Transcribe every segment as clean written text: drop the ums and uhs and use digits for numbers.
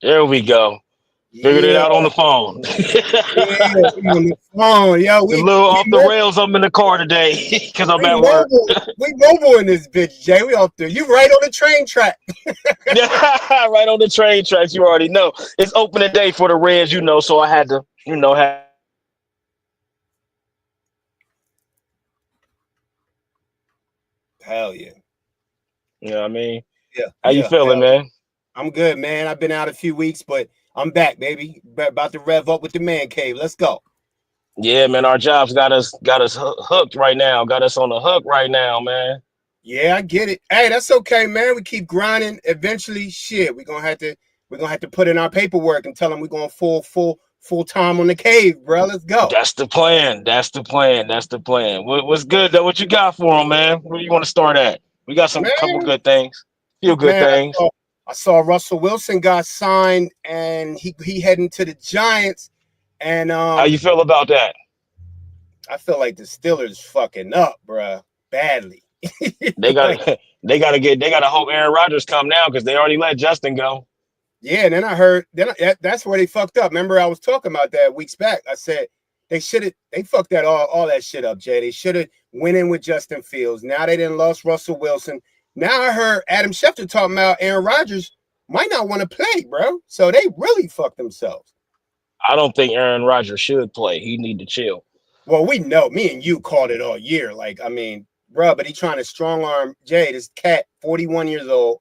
There we go. Figured it Yeah, out on the phone. yeah, we on the phone, yo. A little off the rails. I'm in the car today because I'm We at work. mobile. We mobile in this bitch, Jay. We off there. You right on the train track. Yeah, right on the train tracks. You already know it's opening day for the Reds. So I had to, had to get my boys ready. Hell yeah. You know what I mean? Yeah, How you yeah, feeling, hell yeah. man? I'm good, man. I've been out a few weeks, but I'm back, baby. About to rev up with the man cave. Let's go. Yeah, man. Our jobs got us hooked right now. Got us on the hook right now, man. Yeah, I get it. Hey, that's okay, man. We keep grinding. Eventually, shit, we're gonna have to put in our paperwork and tell them we're going full time on the cave, bro. Let's go. That's the plan. That's the plan. That's the plan. What's good though? What you got for them, man? Where you want to start at? We got some couple Man, good things. Few good man, things. I saw Russell Wilson got signed and he heading to the Giants. And How you feel about that? I feel like the Steelers fucking up, bro, badly. They got Like, they gotta hope Aaron Rodgers come now because they already let Justin go. yeah, and then I heard that's where they fucked up. Remember, I was talking about that weeks back. I said they fucked that all that shit up, Jay. They should have went in with Justin Fields. Now they didn't lost Russell Wilson. Now I heard Adam Schefter talking about Aaron Rodgers might not want to play, bro. So they really fucked themselves. I don't think Aaron Rodgers should play. He need to chill. Well, we know, me and you called it all year. Like, I mean, bro, but he trying to strong arm Jay, this cat, 41 years old,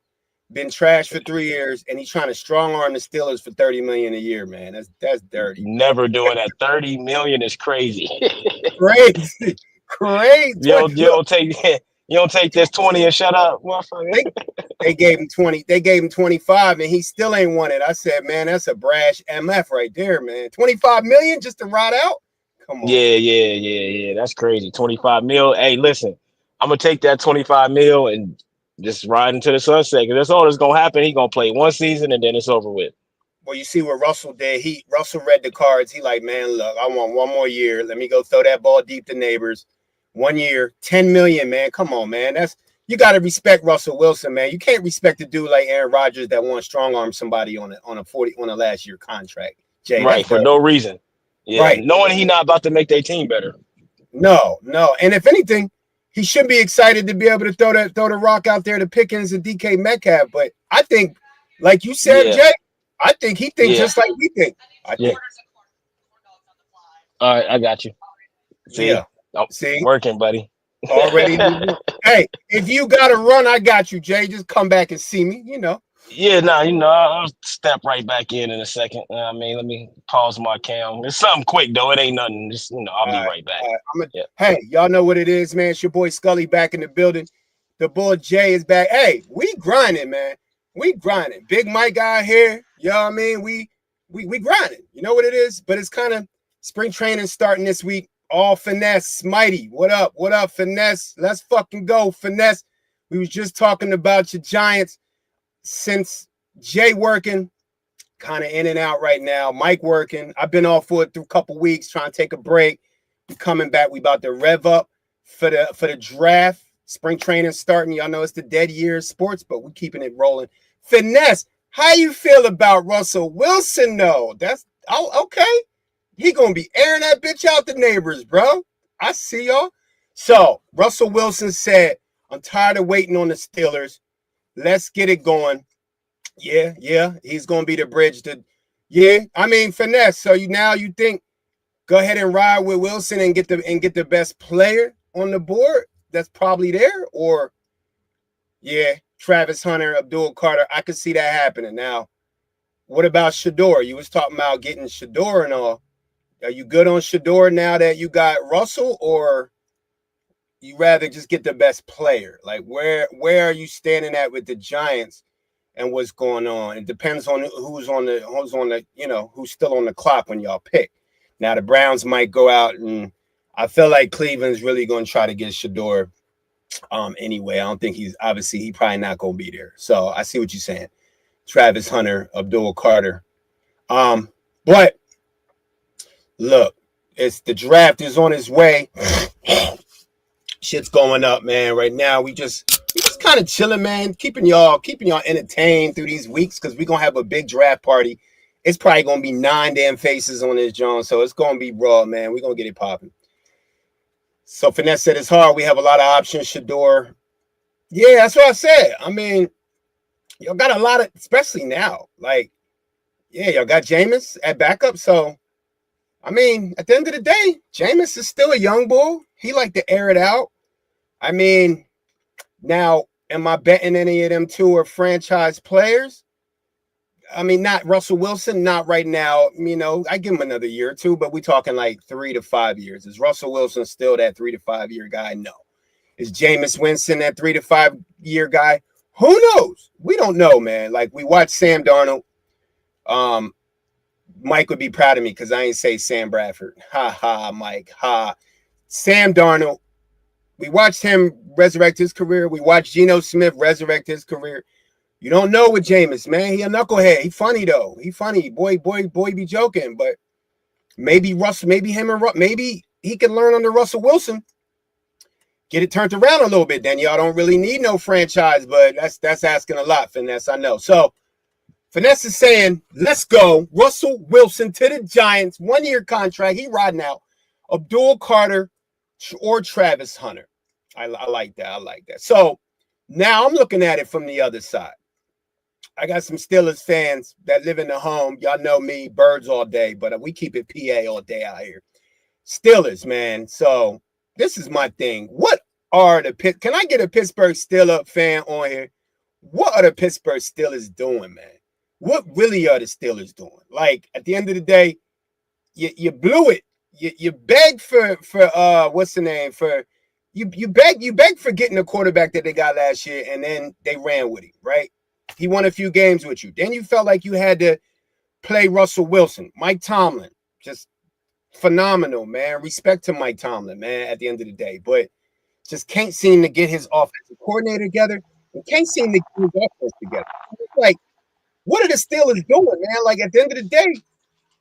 been trashed for 3 years, and he's trying to strong arm the Steelers for 30 million a year, man. That's dirty. Never doing that. 30 million is crazy. Crazy. Crazy. You Look, don't take you don't take this 20 and shut up, motherfucker. they, they gave him 20, they gave him 25, and he still ain't won it. I said, man, that's a brash MF right there, man. 25 million just to ride out? Come on, Yeah, man. yeah, yeah, yeah. That's crazy. 25 mil. Hey, listen, I'm gonna take that 25 mil and just ride into the sunset because that's all that's gonna happen. He gonna play one season and then it's over with. Well, you see what Russell did. Russell read the cards. He like, man, look, I want one more year. Let me go throw that ball deep to neighbors. 1 year, 10 million, man. Come on, man. You got to respect Russell Wilson, man. You can't respect a dude like Aaron Rodgers that wants strong arm somebody on a last year contract. Jay, that's Right, for dirty. no reason. Yeah, Right. knowing he not about to make their team better. No, no. And if anything, he should be excited to be able to throw the rock out there to Pickens and DK Metcalf. But I think, like you said, Yeah, Jay, I think he thinks yeah, just like we think. I yeah. think, All right, I got you. yeah. See, oh, See, working, buddy. already. Hey, if you got to run, I got you, Jay. Just come back and see me. Yeah, nah, I'll step right back in a second. I mean, let me pause my cam. It's something quick though. It ain't nothing. Just I'll All be right, right back. all right. Yeah. Hey, y'all know what it is, man. It's your boy Scully back in the building. The boy Jay is back. Hey, we grinding, man. We grinding. Big Mike out here. You know what I mean? We grinding. You know what it is? But it's kind of spring training starting this week. All finesse, Smitey. What up? What up, finesse? Let's fucking go, finesse. We was just talking about your Giants since Jay working, kind of in and out right now. Mike working. I've been off for a couple weeks trying to take a break. We coming back. We about to rev up for the draft. Spring training starting. Y'all know it's the dead year of sports, but we keeping it rolling. Finesse, how you feel about Russell Wilson? No, that's okay. He gonna be airing that bitch out the neighbors, bro. I see y'all. So Russell Wilson said, "I'm tired of waiting on the Steelers. Let's get it going." Yeah. He's gonna be the bridge to. Yeah, I mean finesse. So you think go ahead and ride with Wilson and get the best player on the board that's probably there, or yeah, Travis Hunter, Abdul Carter. I could see that happening. Now, what about Shador? You was talking about getting Shador and all. Are you good on Shador now that you got Russell, or you rather just get the best player? Like where are you standing at with the Giants and what's going on? It depends on who's on the who's still on the clock when y'all pick. Now the Browns might go out, and I feel like Cleveland's really going to try to get Shador. Anyway, I don't think he probably not going to be there. So I see what you're saying. Travis Hunter, Abdul Carter. But look, it's the draft is on its way. Shit's going up, man. Right now, we just kind of chilling, man. Keeping y'all entertained through these weeks because we're gonna have a big draft party. It's probably gonna be 9 damn faces on this John, so it's gonna be raw, man. We're gonna get it popping. So Finesse said it's hard. We have a lot of options. Shador. Yeah, that's what I said. I mean, y'all got a lot of, especially now. Like, yeah, y'all got Jameis at backup. So, I mean, at the end of the day, Jameis is still a young bull. He like to air it out. I mean, now, am I betting any of them two are franchise players? I mean, not Russell Wilson, not right now. You know, I give him another year or two, but we're talking like 3 to 5 years. Is Russell Wilson still that 3 to 5 year guy? No. Is Jameis Winston that 3 to 5 year guy? Who knows? We don't know, man. Like, we watched Sam Darnold. Mike would be proud of me because I ain't say Sam Bradford. Ha ha, Mike. Ha. Sam Darnold. We watched him resurrect his career. We watched Geno Smith resurrect his career. You don't know with Jameis, man. He a knucklehead. He funny though. He funny. Boy, be joking. But maybe Russell, maybe him and maybe he can learn under Russell Wilson. Get it turned around a little bit. Then y'all don't really need no franchise, but that's asking a lot, Finesse. I know. So Finesse is saying, let's go. Russell Wilson to the Giants, 1-year contract. He riding out. Abdul Carter or Travis Hunter. I like that. I like that. So now I'm looking at it from the other side. I got some Steelers fans that live in the home. Y'all know me, birds all day, but we keep it PA all day out here. Steelers, man. So this is my thing. What are can I get a Pittsburgh Steelers fan on here? What are the Pittsburgh Steelers doing, man? What really are the Steelers doing? Like, at the end of the day, you blew it. You beg for what's the name? You beg for getting the quarterback that they got last year, and then they ran with him, right? He won a few games with you. Then you felt like you had to play Russell Wilson. Mike Tomlin, just phenomenal, man. Respect to Mike Tomlin, man, at the end of the day. But just can't seem to get his offensive coordinator together. And can't seem to get his offense together. It's like, what are the Steelers doing, man? Like, at the end of the day,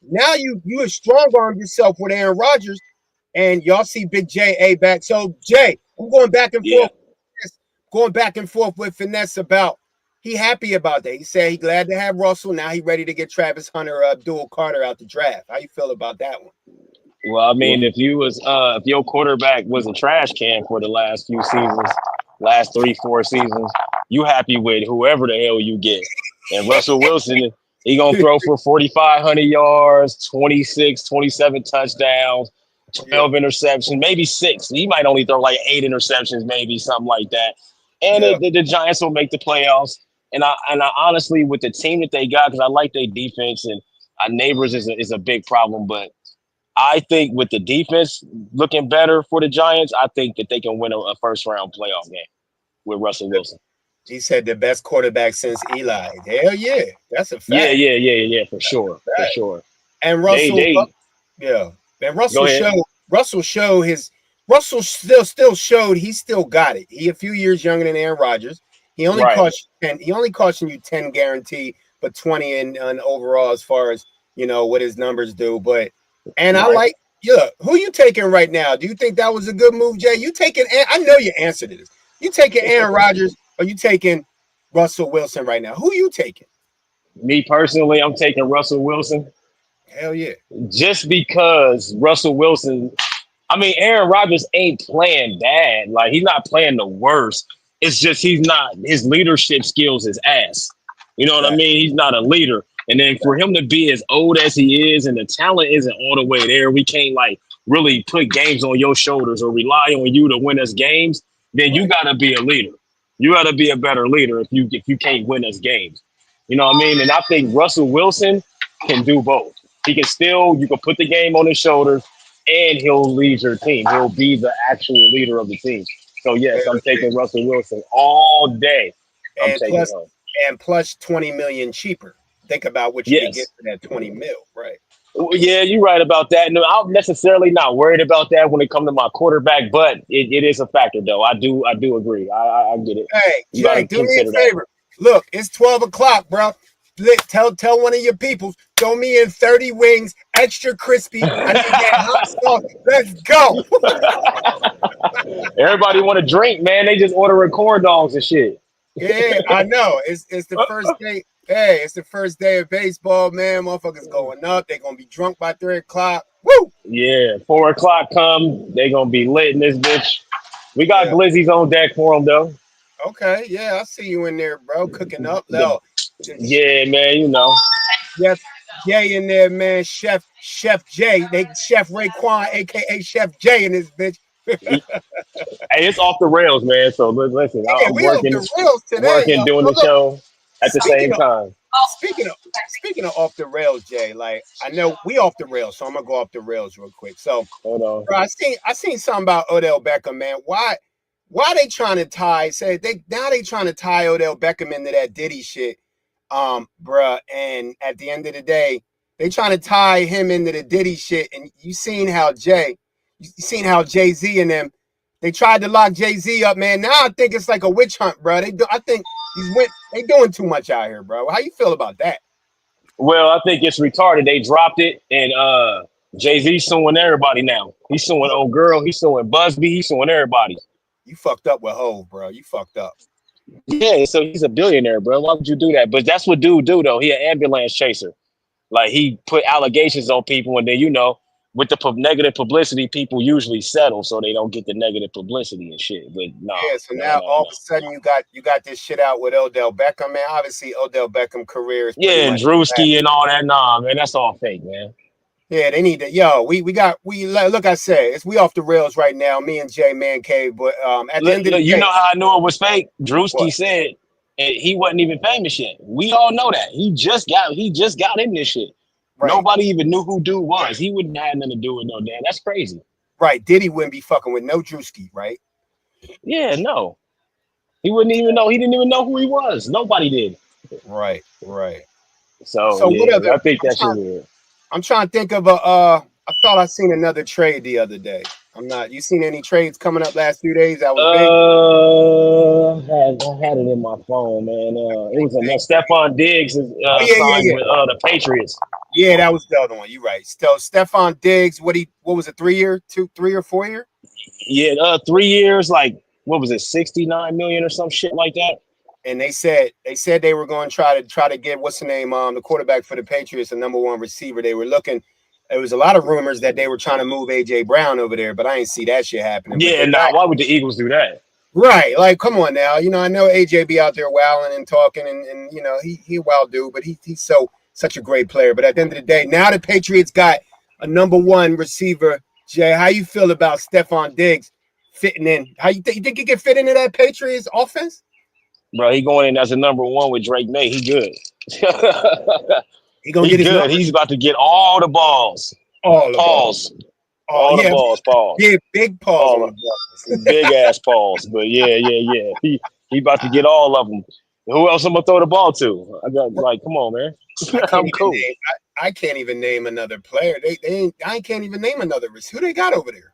now you have strong-armed yourself with Aaron Rodgers, and y'all see Big J.A. back. So, Jay, I'm going back and forth with Finesse about he happy about that. He said he glad to have Russell. Now he ready to get Travis Hunter or Abdul Carter out the draft. How you feel about that one? Well, I mean, if your quarterback was a trash can for the last few seasons, last 3-4 seasons, you happy with whoever the hell you get. And Russell Wilson, he gonna throw for 4,500 yards, 26, 27 touchdowns, 12 interceptions, maybe 6. He might only throw like 8 interceptions, maybe something like that. And the Giants will make the playoffs. And I honestly, with the team that they got, because I like their defense, and our neighbors is a big problem, but I think with the defense looking better for the Giants, I think that they can win a first-round playoff game with Russell Wilson. He said the best quarterback since Eli. Hell yeah, that's a fact. Yeah, for sure. And Russell, and Russell still showed he still got it. He a few years younger than Aaron Rodgers. He only costing you 10 guaranteed, but 20 in overall as far as what his numbers do. But I like who you taking right now? Do you think that was a good move, Jay? You taking? I know your answer to this. You taking Aaron Rodgers or you taking Russell Wilson right now? Who you taking? Me personally, I'm taking Russell Wilson. Hell yeah! Just because Russell Wilson, I mean, Aaron Rodgers ain't playing bad. Like, he's not playing the worst. It's just his leadership skills is ass. You know what I mean? He's not a leader. And then for him to be as old as he is and the talent isn't all the way there, we can't like really put games on your shoulders or rely on you to win us games. Then you got to be a leader. You got to be a better leader if you can't win us games. You know what I mean? And I think Russell Wilson can do both. You can put the game on his shoulders and he'll lead your team. He'll be the actual leader of the team. So, yes, I'm taking Russell Wilson all day. And plus 20 million cheaper. Think about what you can get for that 20 mil, right? Yeah, you're right about that. No, I'm necessarily not worried about that when it comes to my quarterback, but it is a factor, though. I do agree. I get it. Hey, Jay, do me a favor. Look, it's 12 o'clock, bro. Tell one of your people, throw me in 30 wings, extra crispy. I need that hot sauce. Let's go. Everybody want to drink, man. They just ordering corn dogs and shit. Yeah, I know. It's the first day. Hey, it's the first day of baseball, man. Motherfuckers going up. They gonna be drunk by 3 o'clock. Woo! Yeah, 4 o'clock come, they gonna be lit in this bitch. We got Yeah. glizzies on deck for them though. Okay. Yeah, I see you in there, bro. Cooking up. The No, yeah, man, you know. Chef Jay in there, man. Chef Jay. They Chef Raekwon, aka Chef Jay, in this bitch. Hey, it's off the rails, man. So listen, Yeah, I'm we off working, the rails today, yo. doing So the look, show at the speaking same of time. speaking of speaking of off the rails, Jay. Like I know we off the rails, so I'm gonna go off the rails real quick. So, Hold on. bro, I seen something about Odell Beckham, man. Why they trying to tie? Say they trying to tie Odell Beckham into that Diddy shit, bruh. And at the end of the day, they trying to tie him into the Diddy shit. And you seen how Jay Z and them, they tried to lock Jay Z up, man. Now I think it's like a witch hunt, bro. I think they doing too much out here, bro. How you feel about that? Well, I think it's retarded. They dropped it, and Jay Z suing everybody now. He's suing old girl. He's suing Busby. He's suing everybody. You fucked up with Hove, bro. You fucked up. Yeah, so he's a billionaire, bro. Why would you do that? But that's what dude do though. He an ambulance chaser. Like he put allegations on people, and then with the negative publicity, people usually settle so they don't get the negative publicity and shit. But no, Yeah, so no, now no, all of no. a sudden you got this shit out with Odell Beckham, man. Obviously, Odell Beckham career is pretty Yeah, and much Drewski and all that. Nah, man, that's all fake, man. yeah. They need to we look. I said it's we off the rails right now. Me and Jay Man Cave, but at the Look, end of the look, you day, know how I knew it was fake? what Drewski said he wasn't even famous yet. We all know that. He just got in this shit. right, Nobody even knew who dude was. He wouldn't have nothing to do with no damn. That's crazy. right. Diddy wouldn't be fucking with no Drewski, right? Yeah, no. He wouldn't even know. He didn't even know who he was. Nobody did. Right, right. So So what yeah, other? I think I'm that shit trying. weird. I'm trying to think of a. I thought I seen another trade the other day. I'm not. You seen any trades coming up last few days? That was big. I had it in my phone, man. It was a Stephon Diggs is Oh yeah, yeah, signed yeah. with the Patriots. Yeah, that was the other one. You're right. Still, Stephon Diggs. What was it? 3 year, 3 or 4 year? Yeah, 3 years, like what was it, 69 million or some shit like that. And they said they were going to try to get what's the name, the quarterback for the Patriots, the number one receiver. They were looking. There was a lot of rumors that they were trying to move AJ Brown over there, but I didn't see that shit happening. But Yeah, they nah, got why would the Eagles do that? right. Like, come on now. I know AJ be out there wowing and talking, and he a wild dude, but he's such a great player. But at the end of the day, now the Patriots got a number one receiver. Jay, how you feel about Stephon Diggs fitting in? How you think he can fit into that Patriots offense? Bro, he going in as a number one with Drake May. He good. He gonna He get his good. numbers He's about to get all the balls. all the ball. Pause. Oh All the yeah, balls. Pause. yeah, big pause on All the ball. big ass balls. But yeah. He about to get all of them. Who else I'm gonna throw the ball to? I got like, come on, man. I can't I'm even cool. name. I can't even name another player. They ain't. I can't even name another. Who they got over there?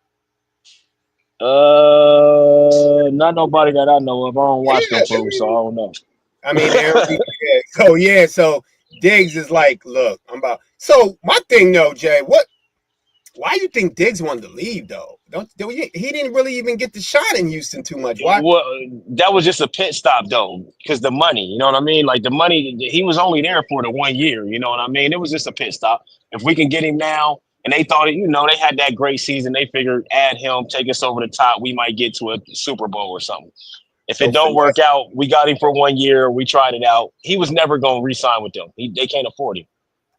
Not nobody that I know of. I don't watch Yeah, them fools, so I don't know. I mean, yeah. So Diggs is like, look, I'm about. So my thing, though, Jay, why you think Diggs wanted to leave though? He didn't really even get the shot in Houston too much. Why? Well, that was just a pit stop though, because the money, you know what I mean? Like the money, he was only there for the 1 year, you know what I mean? It was just a pit stop. If we can get him now, and they thought, they had that great season, they figured add him, take us over the top, we might get to a Super Bowl or something. If it So don't work finesse. out, we got him for 1 year, we tried it out. He was never going to re-sign with them. They can't afford him.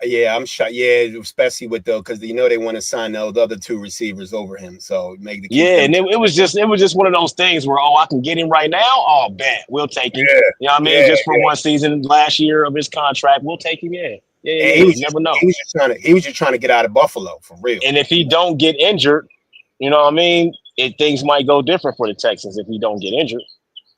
Yeah, I'm sure. Yeah, especially with because they want to sign those other two receivers over him, so make the keep Yeah, them. and it was just one of those things where I can get him right now. Oh, bet we'll take him. Yeah, You know what I mean? yeah, Just for yeah. one season, last year of his contract, we'll take him. Yeah, yeah, And yeah. he You was just never know. trying to get out of Buffalo for real. And if he don't get injured, you know what I mean? Things might go different for the Texans if he don't get injured.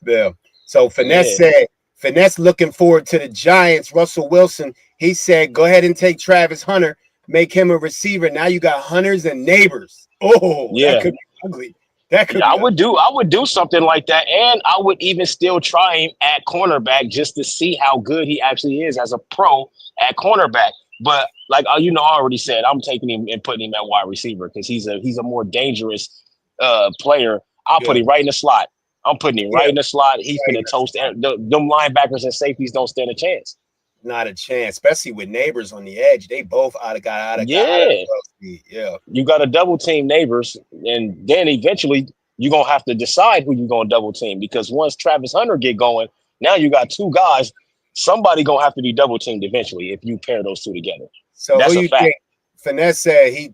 Yeah. So Yeah, Finesse looking forward to the Giants. Russell Wilson, he said, go ahead and take Travis Hunter, make him a receiver. Now you got Hunters and neighbors. Oh, that yeah. could be ugly. That could Yeah, I be ugly. would do. I would do something like that, and I would even still try him at cornerback just to see how good he actually is as a pro at cornerback. But like I already said, I'm taking him and putting him at wide receiver because he's a more dangerous player. I'll put Yeah. him right in the slot. I'm putting him Yeah, right in the slot. He's right. gonna toast. Them linebackers and safeties don't stand a chance. Not a chance, especially with neighbors on the edge. They both got out of Yeah, 12 speed. Yeah. you got to double team neighbors, and then eventually you're gonna have to decide who you're gonna double team because once Travis Hunter get going, now you got two guys. Somebody gonna have to be double teamed eventually if you pair those two together. So who That's a you think? fact. Finesse said he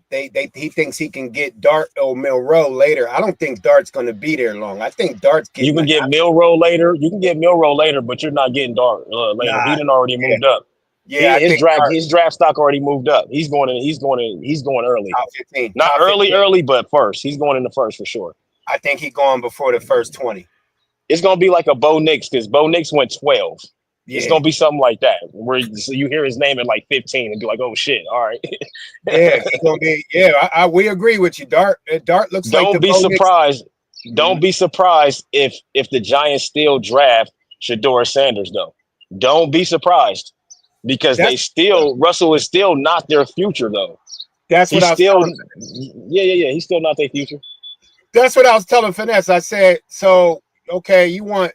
thinks he can get Dart or Milrow later. I don't think Dart's going to be there long. I think Dart's You getting can get Milrow later. You can get Milrow later, but you're not getting Dart later. nah. He done already Yeah, moved up. yeah. I think Dart His draft stock already moved up. He's going early. top 15, Not top 15. early, but first. He's going in the first for sure. I think he going before the first 20. It's gonna be like a Bo Nix because Bo Nix went 12. It's Yeah, gonna be something like that where you hear his name at like 15 and be like, oh shit, all right. yeah. He gonna be. Yeah, we agree with you. Dart looks like the Don't be Bo Nix. surprised. Mhm. Don't be surprised if the Giants still draft Shador Sanders though. Don't be surprised because That's Russell is still not their future though. that's what He's I was still telling. yeah. He's still not their future. That's what I was telling Finesse. I said, so okay, you want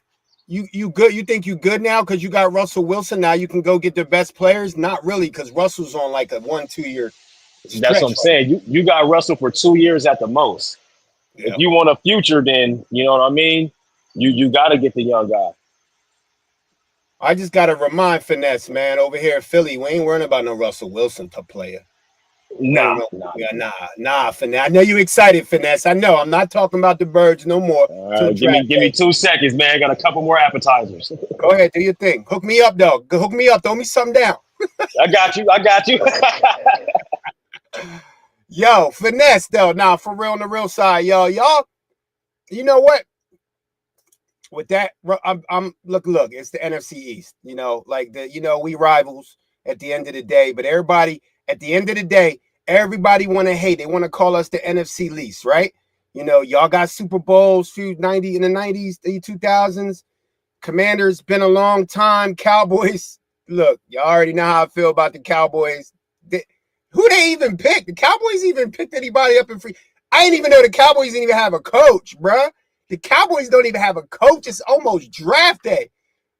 you good? You think you good now because you got Russell Wilson? Now you can go get the best players? Not really, because Russell's on like a 1-2 year That's what stretch I'm right saying. You got Russell for 2 years at the most. now. If Yeah. you want a future, then you know what I mean. You got to get the young guy. I just gotta remind Finesse, man, over here in Philly, we ain't worrying about no Russell Wilson to player. We ain't Nah, no, nah. yeah, nah, Finesse. I know you excited, Finesse. I know. I'm not talking about the birds no more till draft Give me day. 2 seconds, man. I got a couple more appetizers. Go ahead, do your thing. Hook me up, though. Hook me up. Throw me something down. I got you. I got you. Yo, Finesse, though. Nah, for real on the real side, y'all. You know what? With that, I'm look. It's the NFC East. Like we rivals at the end of the day. But everybody at the end of the day, everybody want to hate. They want to call us the NFC least, right? Y'all got Super Bowls, few 90 in the 90s, the 2000s. Commanders been a long time. Cowboys, look, y'all already know how I feel about the Cowboys. Who they even picked? The Cowboys even picked anybody up in free? I didn't even know the Cowboys didn't even have a coach, bruh. The Cowboys don't even have a coach. It's almost draft day.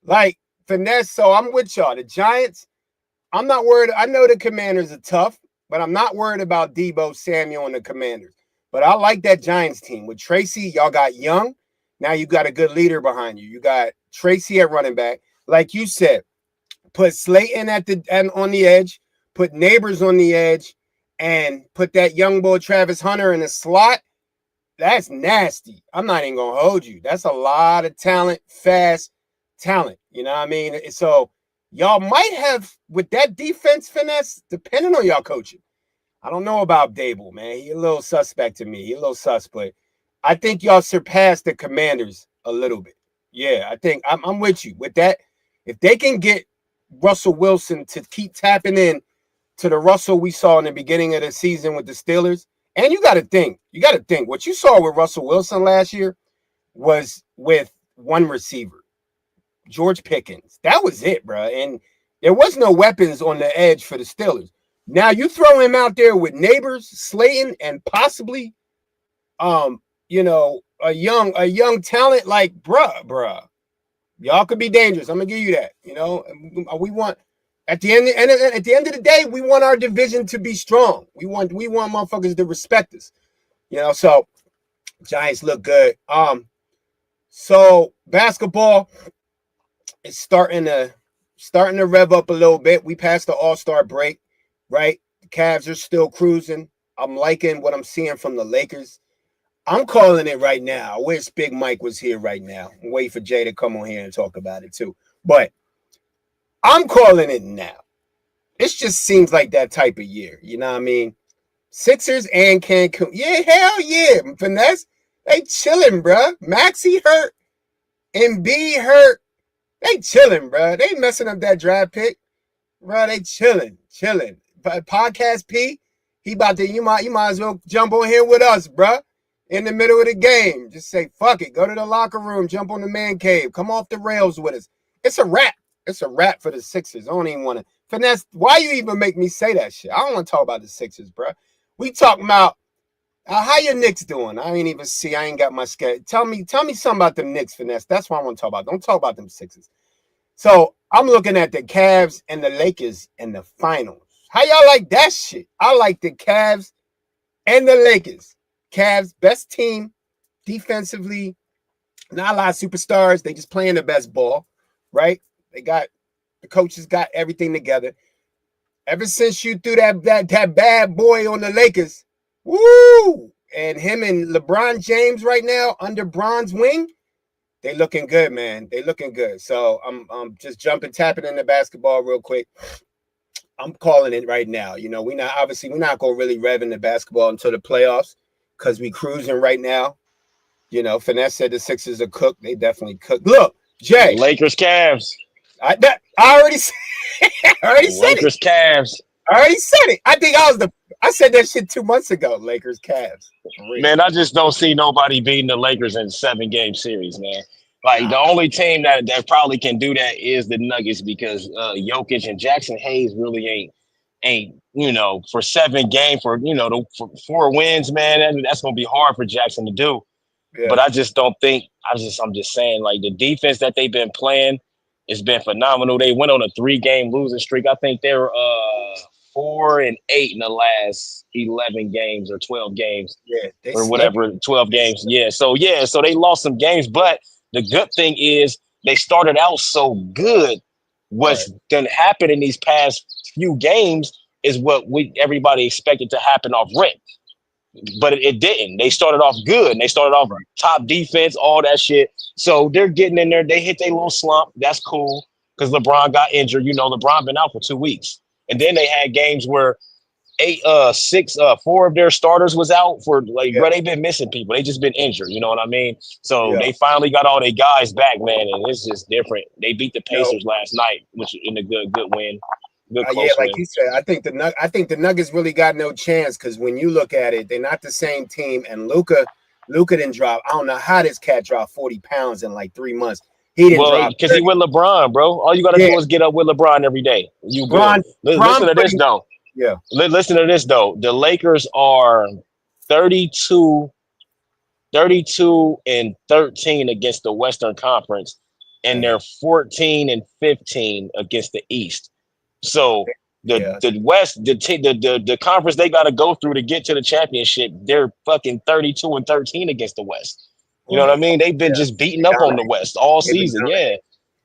Like, Finesse, so I'm with y'all. The Giants, I'm not worried. I know the Commanders are tough, but I'm not worried about Debo Samuel and the Commanders. But I like that Giants team. With Tracy, y'all got Young. Now you got a good leader behind you. You got Tracy at running back. Like you said, put Slayton on the edge, put Neighbors on the edge, and put that young boy Travis Hunter in the slot. That's nasty. I'm not even gonna hold you. That's a lot of talent, fast talent. You know what I mean? So y'all might have with that defense Finesse, depending on y'all coaching. I don't know about Dable, man. He a little suspect to me. He a little sus, but I think y'all surpassed the Commanders a little bit. Yeah, I think I'm with you with that. If they can get Russell Wilson to keep tapping in to the Russell we saw in the beginning of the season with the Steelers, and you got to think, what you saw with Russell Wilson last year was with one receiver, George Pickens. That was it, bro. And there was no weapons on the edge for the Steelers. Now you throw him out there with Neighbors, Slayton, and possibly, a young talent like bruh. Y'all could be dangerous. I'm gonna give you that. We want at the end of the day, we want our division to be strong. We want motherfuckers to respect us. So Giants look good. So basketball is starting to rev up a little bit. We passed the All-Star break, right? The Cavs are still cruising. I'm liking what I'm seeing from the Lakers. I'm calling it right now. I wish Big Mike was here right now. I'm waiting for Jay to come on here and talk about it too. But I'm calling it now. It just seems like that type of year. You know what I mean? Sixers and Cancun. Yeah, hell yeah. Finesse, they chilling, bro. Maxie hurt. Embiid hurt. They chilling, bro. They messing up that draft pick. Bro, they chilling. But Podcast P, he about to, you might as well jump on here with us, bro. In the middle of the game. Just say, fuck it. Go to the locker room. Jump on the man cave. Come off the rails with us. It's a wrap. It's a wrap for the Sixers. I don't even want to. Finesse, why you even make me say that shit? I don't want to talk about the Sixers, bro. We talking about How your Knicks doing? I ain't even see. I ain't got my schedule. Tell me something about them Knicks, finesse. That's what I want to talk about. Don't talk about them Sixers. So I'm looking at the Cavs and the Lakers in the finals. How y'all like that shit? I like the Cavs and the Lakers. Cavs best team defensively. Not a lot of superstars. They just playing the best ball, right? They got the coaches got everything together. Ever since you threw that bad boy on the Lakers, woo! And him and LeBron James right now under Bron's wing, they looking good, man. They looking good. So I'm just tapping into basketball real quick. I'm calling it right now. You know, we're not gonna really rev into basketball until the playoffs because we cruising right now. You know, Finesse said the Sixers are cooked. They definitely cooked. Look, Jay, Lakers, Cavs. I already I already said it. Lakers, Cavs. I already said it. I said that shit 2 months ago. Lakers, Cavs. For real. Man, I just don't see nobody beating the Lakers in 7 game series, man. Like Nah. the only team that probably can do that is the Nuggets because Jokic and Jackson Hayes really ain't for 7 games for 4 wins, man. That's gonna be hard for Jackson to do. But Yeah. I just don't think I'm just saying like the defense that they've been playing has been phenomenal. They went on a 3 game losing streak. I think they're 4-8 in the last 11 games or 12 games Yeah. They or slipping. whatever, 12 games. So they lost some games, but the good thing is they started out so good. Right. What's done happened in these past few games is what everybody expected to happen off rip, but it didn't. They started off good and they started off Right. top defense, all that shit. So they're getting in there. They hit their little slump. That's cool because LeBron got injured. LeBron been out for 2 weeks, and then they had games where four of their starters was out for like, Yeah. bro, they've been missing people. They just been injured. You know what I mean? So Yeah. they finally got all their guys back, man, and it's just different. They beat the No. Pacers last night, which in a good win, good Yeah, close like win. you said, I think the Nuggets really got no chance because when you look at it, they're not the same team. And Luka didn't drop. I don't know how this cat dropped 40 pounds in like 3 months. He didn't Well, drop because he 30. with LeBron, bro. All you got to Yeah, do is get up with LeBron every day. You good. Bron, Listen Bron to this pretty. though. Yeah, Listen to this though. The Lakers are 32 and 13 against the Western Conference, and damn. they're 14 and 15 against the East. So Yeah, the West, the conference they got to go through to get to the championship, they're fucking 32 and 13 against the West. You know what I boy. mean? They've been Yeah, just beating they up on the dominate. West all They've been season. dominant. Yeah.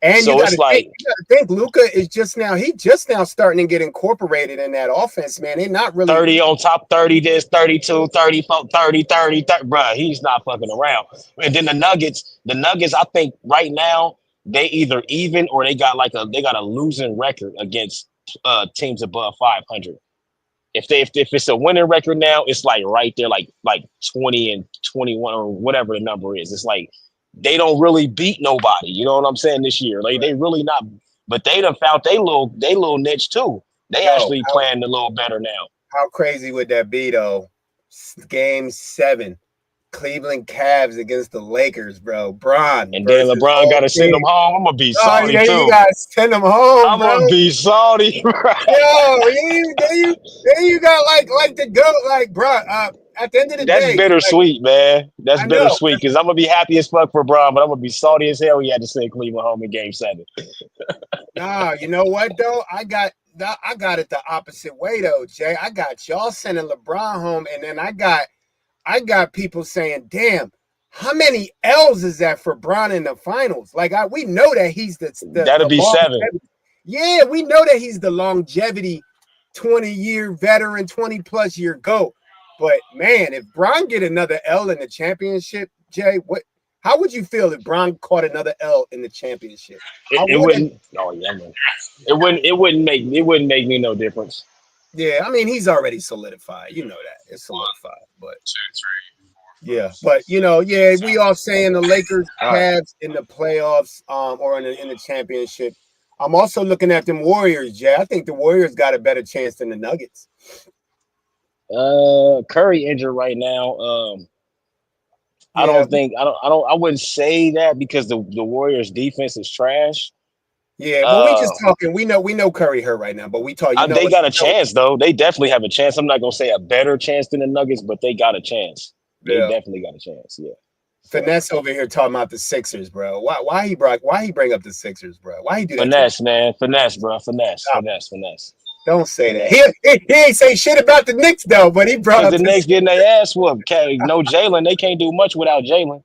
And So it's like you got to think, Luka is just now starting to get incorporated in that offense, man. They're not really. 30 on top 30, this 32, 34, 30, 30, 30. Bruh, he's not fucking around. And then the Nuggets, I think right now, they either even or they got a losing record against teams above 500. If it's a winning record now, it's like right there, like 20 and 21 or whatever the number is. It's like they don't really beat nobody. You know what I'm saying this year? Like they really not, but they done found they little niche too. They Yo, actually playing a little better now. how crazy would that be though? Game 7, Cleveland Cavs against the Lakers, bro. Bron And then versus LeBron got all to send them team. home. I'm gonna be Oh, salty yeah, you too. guys send them home, I'm bro. gonna be salty. Yo, you got like the goat, like, bro. At the end of the That's day, like, bittersweet, man. That's I know. bittersweet because I'm gonna be happy as fuck for Bron, but I'm gonna be salty as hell. He had to send Cleveland home in Game 7. Nah, you know what though? I got it the opposite way though, Jay. I got y'all sending LeBron home, and then I got people saying, "Damn, how many L's is that for Bron in the finals?" Like, we know that he's That'll the be 7. longevity. Yeah, we know that he's the longevity, 20-year veteran, 20+ year GOAT. But man, if Bron get another L in the championship, Jay, how would you feel if Bron caught another L in the championship? It, How it would it? wouldn't. Oh yeah, man. It wouldn't make me no difference. Yeah, I mean, he's already solidified. You know that. It's solidified. But yeah, but yeah, we all saying the Lakers, All right. Cavs in the playoffs, or in the championship. I'm also looking at them Warriors, Jay. I think the Warriors got a better chance than the Nuggets. Curry injured right now. Yeah, I wouldn't say that because the Warriors defense is trash. Yeah, but we just Uh, talking. We know Curry hurt right now, but we talk. You know they what? got a chance though. They definitely have a chance. I'm not gonna say a better chance than the Nuggets, but they got a chance. They Yeah. definitely got a chance. Yeah. So Finesse over here talking about the Sixers, bro. Why he bring up the Sixers, bro? Why he do that to me? finesse, man, finesse, bro, finesse, Stop. finesse, finesse, Don't say that. finesse. He ain't say shit about the Knicks though, but he brought Because up the the Knicks getting Sixers. their ass whooped. No Jalen, they can't do much without Jalen.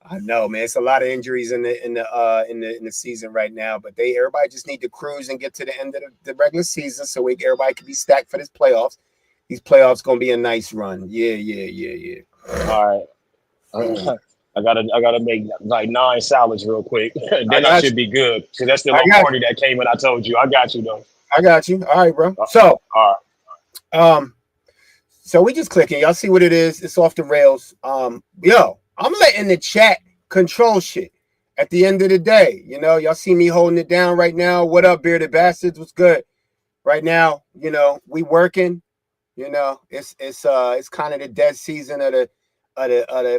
I know, man. It's a lot of injuries in the season right now, but everybody just need to cruise and get to the end of the regular season so everybody can be stacked for this playoffs. These playoffs gonna be a nice run. Yeah, yeah, yeah, All right. yeah. I gotta make like 9 salads real quick. I Then I got should you. be good. Cause that's the I little got party that came in. I told you. I got you though. I got you. All right, bro. Uh, So all um so we just clicking. Y'all see what it is. It's off the rails. Yo, I'm letting the chat control shit. At the end of the day, y'all see me holding it down right now. What up, bearded bastards? What's good? Right now, we working. It's kind of the dead season of the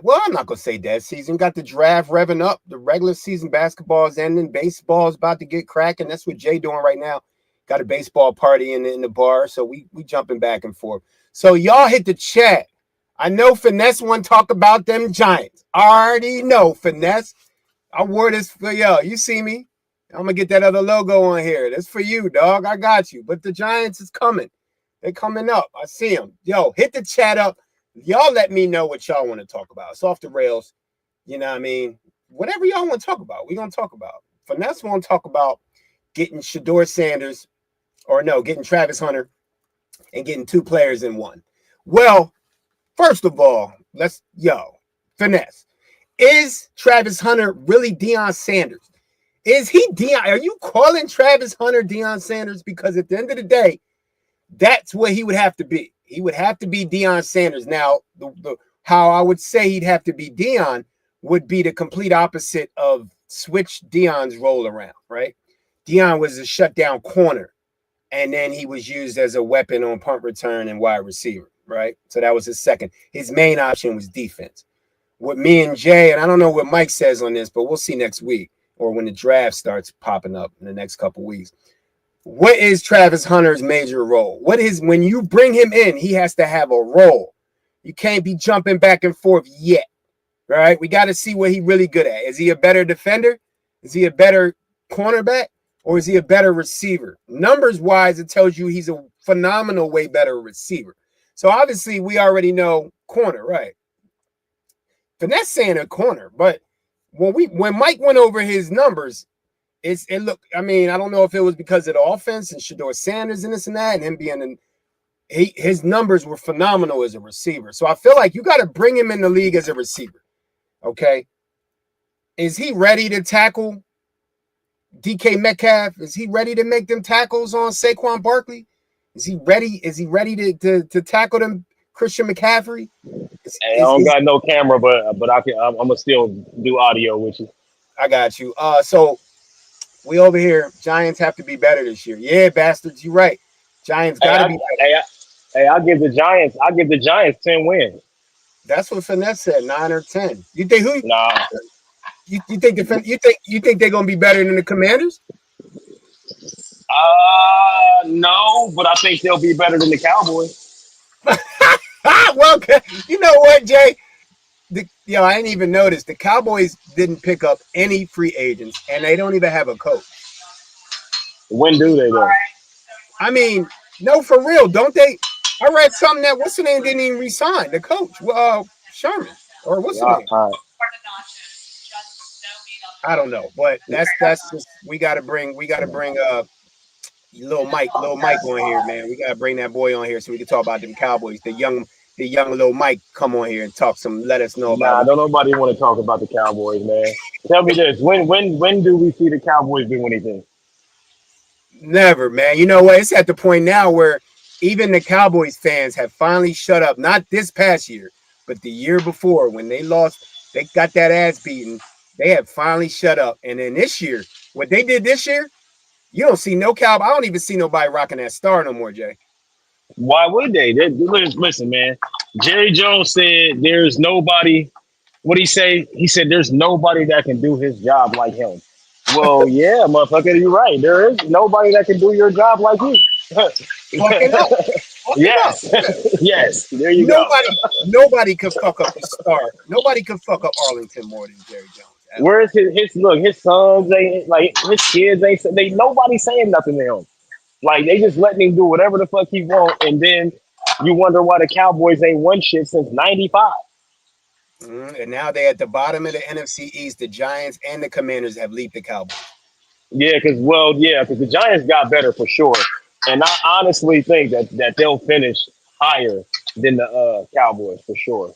well, I'm not gonna say dead season. Got the draft revving up. The regular season basketball is ending. Baseball is about to get cracking. That's what Jay doing right now. Got a baseball party in the bar, so we jumping back and forth. So y'all hit the chat. I know Finesse want to talk about them Giants. I already know Finesse. I wore this for y'all. You see me? I'm gonna get that other logo on here. That's for you, dog. I got you. But the Giants is coming. They coming up. I see them. Yo, hit the chat up. Y'all let me know what y'all want to talk about. It's off the rails. You know what I mean? Whatever y'all want to talk about, we're gonna talk about. Finesse want to talk about getting Shador Sanders, or no, getting Travis Hunter and getting two players in one. Well, first of all, Finesse. Is Travis Hunter really Deion Sanders? Is he Deion? Are you calling Travis Hunter Deion Sanders? Because at the end of the day, that's what he would have to be. He would have to be Deion Sanders. Now, how I would say he'd have to be Deion would be the complete opposite of switch Deion's role around, right? Deion was a shutdown corner, and then he was used as a weapon on punt return and wide receiver, right? So that was his second. His main option was defense. With me and Jay, and I don't know what Mike says on this, but we'll see next week or when the draft starts popping up in the next couple weeks. What is Travis Hunter's major role? When you bring him in, he has to have a role. You can't be jumping back and forth yet, right? We got to see what he's really good at. Is he a better defender? Is he a better cornerback? Or is he a better receiver? Numbers wise, it tells you he's a phenomenal, way better receiver. So obviously we already know corner, right? Finesse saying a corner, but when Mike went over his numbers, it looked. I mean, I don't know if it was because of the offense and Shador Sanders and this and that, and him being his numbers were phenomenal as a receiver. So I feel like you got to bring him in the league as a receiver. Okay, is he ready to tackle DK Metcalf? Is he ready to make them tackles on Saquon Barkley? Is he ready? Is he ready to tackle them Christian McCaffrey? Hey, I don't got no camera, but I'm gonna still do audio with you. I got you. So we over here. Giants have to be better this year. Yeah, bastards, you're right. Giants Hey, got to I, be better. hey, I, hey, I'll give the Giants. I'll give the Giants 10 wins. That's what Finesse said, 9 or 10. You think who? Nah, You think they're gonna be better than the Commanders? no, but I think they'll be better than the Cowboys. Well, you know what, Jay? I didn't even notice the Cowboys didn't pick up any free agents, and they don't even have a coach. When do they though? I mean, no, for real, don't they? I read something that what's the name didn't even resign the coach, Sherman, or what's the name? All right. I don't know, but that's just we got to bring little Mike on here, man. We gotta bring that boy on here so we can talk about them Cowboys. The young little Mike come on here and talk some. Let us know about Nah, what. don't nobody want to talk about the Cowboys, man. Tell me this: when do we see the Cowboys do anything? Never, man. You know what? It's at the point now where even the Cowboys fans have finally shut up. Not this past year, but the year before when they lost, they got that ass beaten. They have finally shut up. And then this year, what they did this year, you don't see no Cowboy. I don't even see nobody rocking that star no more, Jay. Why would they? Listen, man. Jerry Jones said there's nobody. What he say? He said there's nobody that can do his job like him. Well, yeah, motherfucker, you're right. There is nobody that can do your job like you. Fucking up, fucking up. Yes, Yeah. yes. There you go. Nobody could fuck up the star. Nobody could fuck up Arlington more than Jerry Jones ever. Where's his look? His sons ain't like his kids ain't. They nobody saying nothing to him. Like they just letting him do whatever the fuck he want, and then you wonder why the Cowboys ain't won shit since '95. And now they're at the bottom of the NFC East. The Giants and the Commanders have leaped the Cowboys. Yeah, because the Giants got better for sure, and I honestly think that they'll finish higher than the Cowboys for sure,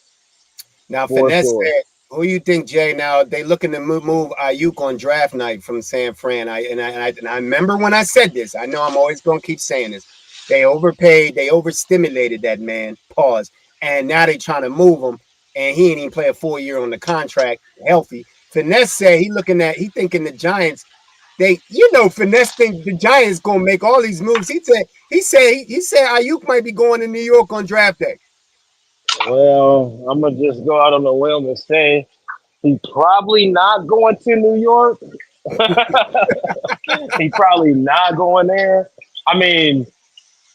Now, for Finesse sure. said, "Who you think, Jay? Now they looking to move Ayuk on draft night from San Fran. I remember when I said this. I know I'm always going to keep saying this. They overpaid. They overstimulated that man. Pause. And now they trying to move him, and he ain't even play a full year on the contract, healthy. Finesse said he thinking the Giants. Finesse think the Giants gonna make all these moves. He said Ayuk might be going to New York on draft day. Well, I'm gonna just go out on a limb and say he probably not going to New York. He probably not going there. I mean,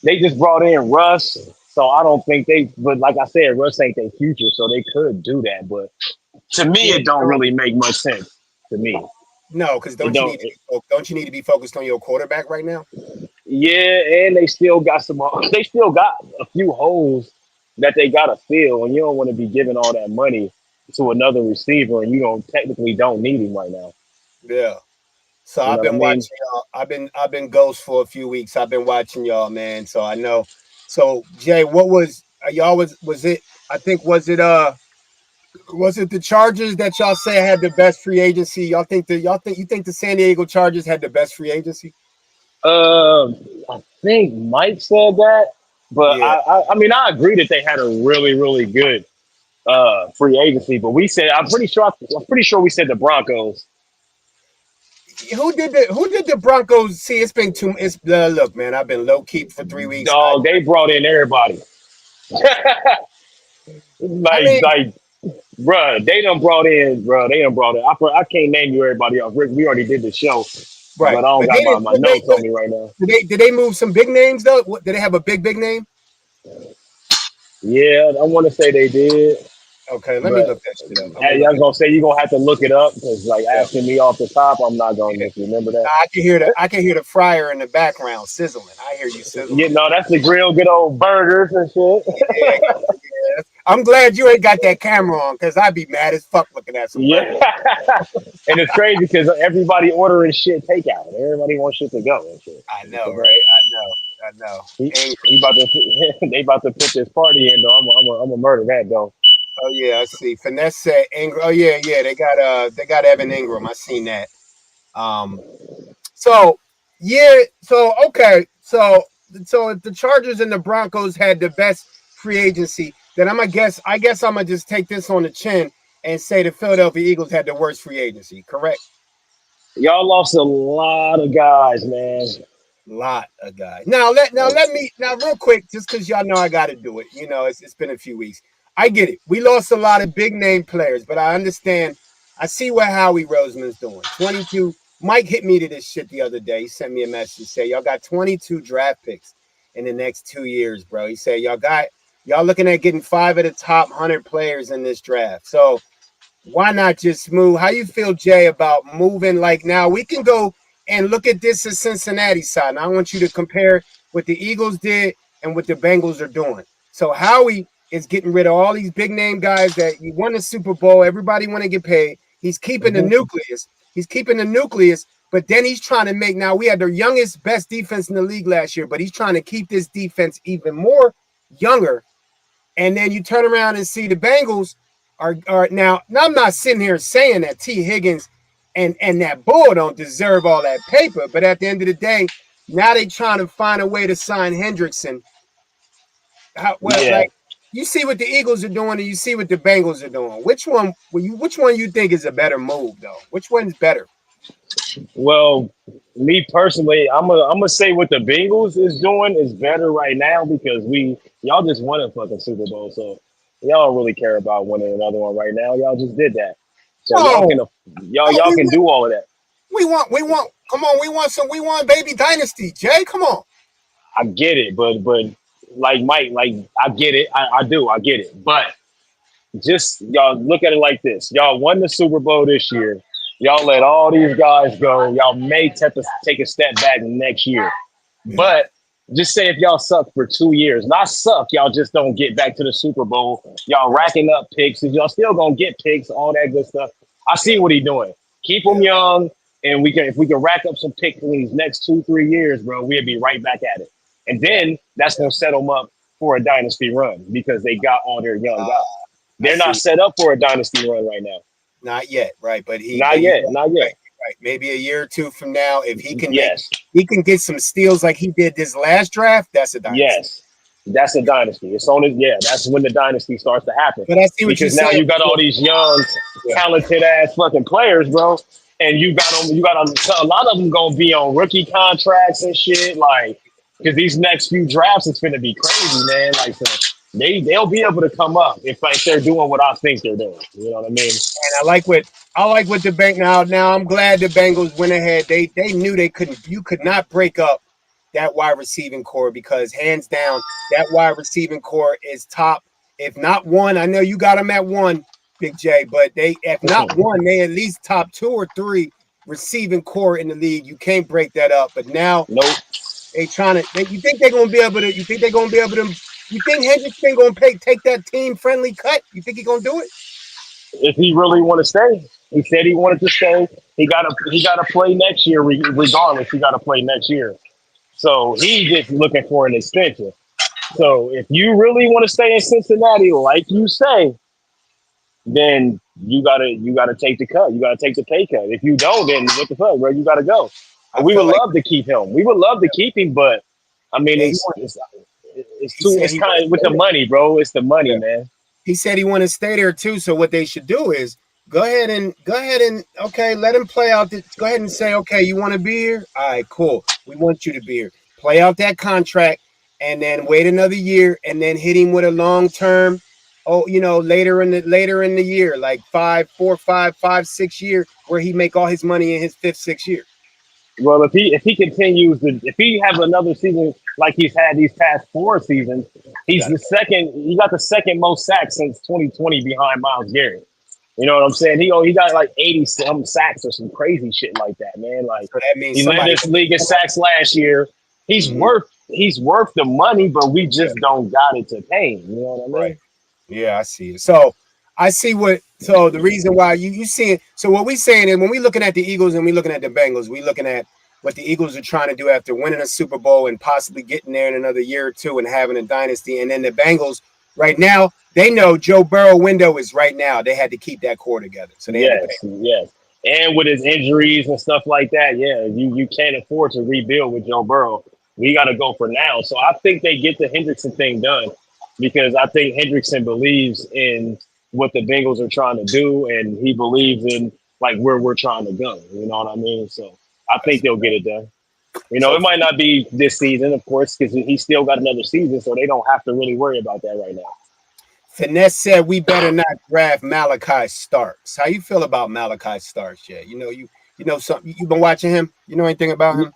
they just brought in Russ, so I don't think they. But like I said, Russ ain't their future, so they could do that. But to me, Yeah, it don't really make much sense. To me, no, because it don't. don't you need to be focused on your quarterback right now? Yeah, and they still got some. They still got a few holes that they gotta fill, and you don't want to be giving all that money to another receiver, and you don't need him right now. Yeah. So You I've know what I been mean? watching y'all. I've been ghost for a few weeks. I've been watching y'all, man. So I know. So Jay, what was y'all was it? I think was it the Chargers that y'all say had the best free agency? You think the San Diego Chargers had the best free agency? I think Mike said that, but Yeah. I mean I agree that they had a really really good free agency. But we said I'm pretty sure we said the Broncos. Who did the Broncos see? It's been too. It's look, man. I've been low key for 3 weeks. Dog, they brought in everybody. I mean, Like, bruh, they done brought in. I can't name you everybody else. Rick, we already did the show, but I right, don't but got they didn't. my notes on me right now. Did they move some big names though? Did they have a big name? Yeah, I want to say they did, Okay, let me but look that shit up. I'm gonna hey, I look was it gonna say you're gonna have to look it up because like up. asking me off the top, I'm not gonna Yeah. just remember that. I can hear the fryer in the background sizzling. I hear you Yeah, sizzling. no, that's the grill, good old burgers and shit. Yeah, yeah. I'm glad you ain't got that camera on because I'd be mad as fuck looking at some Yeah, burgers. and it's crazy because everybody ordering shit takeout. Everybody wants shit to go and shit. I know, Because that- right? I know. he about to they about to put this party in though. I'm gonna murder that though. Oh yeah, I see. Finesse said Ingram. Oh yeah. They got Evan Ingram. I seen that. Um. So yeah. So okay. So if the Chargers and the Broncos had the best free agency, then I guess I'm gonna just take this on the chin and say the Philadelphia Eagles had the worst free agency. Correct. Y'all lost a lot of guys, man. Lot of guys. Now real quick, just because y'all know I got to do it. It's been a few weeks. I get it. We lost a lot of big name players, but I understand. I see what Howie Roseman's doing. 22. Mike hit me to this shit the other day. He sent me a message say y'all got 22 draft picks in the next 2 years, bro. He said y'all looking at getting 5 of the top 100 players in this draft. So why not just move? How you feel, Jay, about moving? Like now we can go and look at this as Cincinnati side. And I want you to compare what the Eagles did and what the Bengals are doing. So Howie is getting rid of all these big name guys that you won the Super Bowl. Everybody want to get paid. He's keeping the Mhm. nucleus. He's keeping the nucleus, but then he's trying to make. Now we had the youngest, best defense in the league last year, but he's trying to keep this defense even more younger, and then you turn around and see the Bengals are now. Now I'm not sitting here saying that T. Higgins and that bull don't deserve all that paper, but at the end of the day, now they trying to find a way to sign Hendrickson. Yeah. Like you see what the Eagles are doing, and you see what the Bengals are doing. Which one you think is a better move though? Which one's better? Well, me personally, I'm gonna say what the Bengals is doing is better right now because y'all just won a fucking Super Bowl, so y'all don't really care about winning another one right now. Y'all just did that, so No, y'all no, can do all of that. Come on, we want baby dynasty, Jay. Come on. I get it, but like Mike, like I get it. I do. I get it. But just y'all look at it like this. Y'all won the Super Bowl this year. Y'all let all these guys go. Y'all may take a step back next year. Yeah. But just say if y'all suck for 2 years, not suck, y'all just don't get back to the Super Bowl. Y'all racking up picks, and y'all still gonna get picks, all that good stuff. I see Yeah. what he's doing. Keep them Yeah. young, and if we can rack up some picks in these next 2 3 years, bro, we'll be right back at it. And Yeah. then that's Yeah. gonna set them up for a dynasty run because they got all their young guys. I They're not see. set up for a dynasty run right now. Not yet, right? Not but you yet. Not right, yet. right. Maybe a year or two from now, if Yes. he can get some steals like he did this last draft, that's a dynasty. Yes, that's a dynasty. It's on it. Yeah, that's when the dynasty starts to happen But I see what you're because now saying. you got all these young, Yeah. talented ass fucking players, bro, and you got them. You got a lot of them gonna be on rookie contracts and shit, like because these next few drafts it's gonna be crazy, man. Like so they'll be able to come up if they're doing what I think they're doing. You know what I mean? And I like what the bank now. I'm glad the Bengals went ahead. They knew they couldn't. You could not break up that wide receiving core because hands down that wide receiving core is top. If not one, I know you got them at one, Big J, but they if not one, they at least top two or three receiving core in the league. You can't break that up. But now Nope. they trying to. You think they're gonna be able to? You think they're gonna be able to? You think Hendrickson gonna take that team friendly cut? You think he gonna do it? If he really want to stay, he said he wanted to stay. He gotta play next year regardless. He gotta play next year. So he's just looking for an extension. So if you really want to stay in Cincinnati, like you say, then you gotta take the cut. You gotta take the pay cut. If you don't, then what the fuck, bro? You gotta go. I We feel would like love to keep him. We would love to keep him, but I mean, yeah, it's he too. said It's he want kind to of with stay the there. money, bro. It's the money, Yeah. man. He said he want to stay there too. So what they should do is go ahead and okay, let him play out. Go ahead and say, okay, you want to be here? All right, cool. We want you to be here. Play out that contract, and then wait another year, and then hit him with a long term. Oh, later in the year, like 6 year, where he make all his money in his fifth, 6 year. Well, if he continues if he has another season like he's had these past 4 seasons, You he's got to the pay. second. He got the second most sacks since 2020 behind Miles Garrett. You know what I'm saying? He got like 80 some sacks or some crazy shit like that, man. Like So that means he led somebody. this league in sacks last year. Mhm. He's worth the money, but we Yeah, just don't got it to pay him. You know what I right. mean? Yeah, I see it. So I see what. So the reason why you see it. So what we saying is when we looking at the Eagles and we looking at the Bengals, we looking at what the Eagles are trying to do after winning a Super Bowl and possibly getting there in another year or two and having a dynasty. And then the Bengals right now they know Joe Burrow window is right now. They had to keep that core together, so they had to pay. Yes, yes. And with his injuries and stuff like that, yeah, you can't afford to rebuild with Joe Burrow. We got to go for now. So I think they get the Hendrickson thing done because I think Hendrickson believes in what the Bengals are trying to do, and he believes in like where we're trying to go. You know what I mean? So I think That's they'll get it done. so. It might not be this season, of course, because he's still got another season, so they don't have to really worry about that right now. Finesse said we better not draft Malachi Starks. How you feel about Malachi Starks, Jay? You know something. You been watching him. You know anything about him?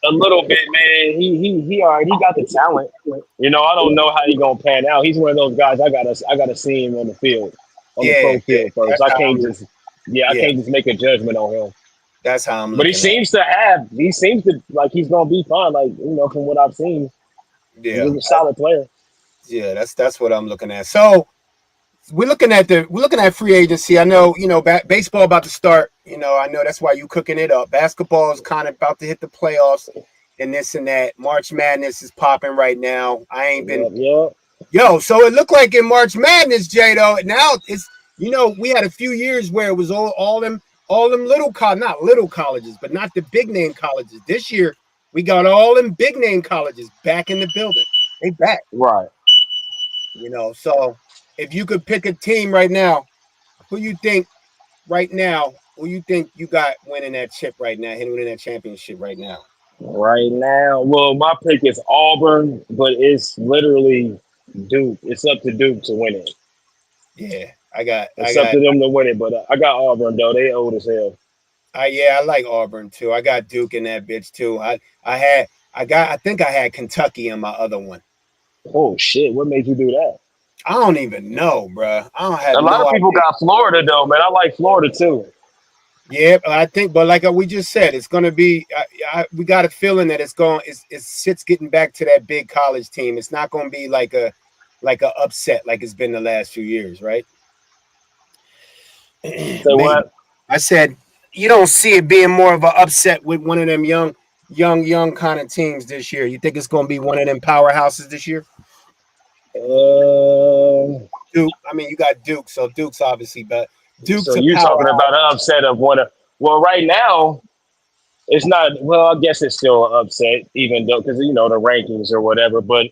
A little bit, man. He already he got the talent. I don't know how he gonna pan out. He's one of those guys. I gotta see him on the field, on the Yeah, pro yeah. field first. That's I how can't I'm. just yeah, I Yeah, can't just make a judgment on him. that's how I'm But he looking at. seems to like he's gonna be fine. Like from what I've seen, he's Yeah, a solid player. yeah. That's what I'm looking at. So we're looking at free agency. I know baseball about to start. I know that's why you cooking it up. Basketball is kind of about to hit the playoffs and this and that. March Madness is popping right now. I ain't been Yep, yep. so it looked like in March Madness, Jay. Though now it's we had a few years where it was all them little not little colleges, but not the big name colleges. This year we got all them big name colleges back in the building. They back. Right. So if you could pick a team right now, who you think right now, who you think you got winning that chip right now, winning that championship right now? Right now, well, my pick is Auburn, but it's literally Duke. It's up to Duke to win it. Yeah, I got, I It's up got, to them to win it, but I got Auburn though. They old as hell. I like Auburn too. I got Duke in that bitch too. I think I had Kentucky in my other one. Oh shit! What made you do that? I don't even know, bro. I don't A have lot no of people idea. got Florida though, man. I like Florida too. Yeah, but I think, but like we just said, it's gonna be. We got a feeling that it's shit's getting back to that big college team. It's not gonna be like a upset like it's been the last few years, right? So Man, what? I said you don't see it being more of an upset with one of them young kind of teams this year. You think it's gonna be one of them powerhouses this year? Uh, Duke. I mean, you got Duke, so Duke's obviously, but so Duke's a you powerhouse. talking about an upset of one of? Well, right now it's not. Well, I guess it's still an upset, even though because the rankings or whatever. But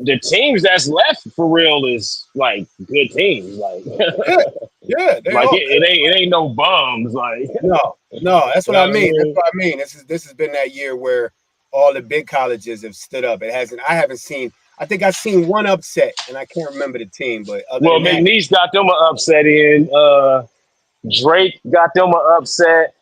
the teams that's left for real is like good teams. Like Yeah, yeah, they like all. it ain't no bums. Like No, that's you what know I what I mean. That's mean? what I mean. This has been that year where all the big colleges have stood up. It hasn't. I haven't seen. I think I've seen one upset, and I can't remember the team. But other Well, than that, McNeese got them an upset in. Drake got them an upset.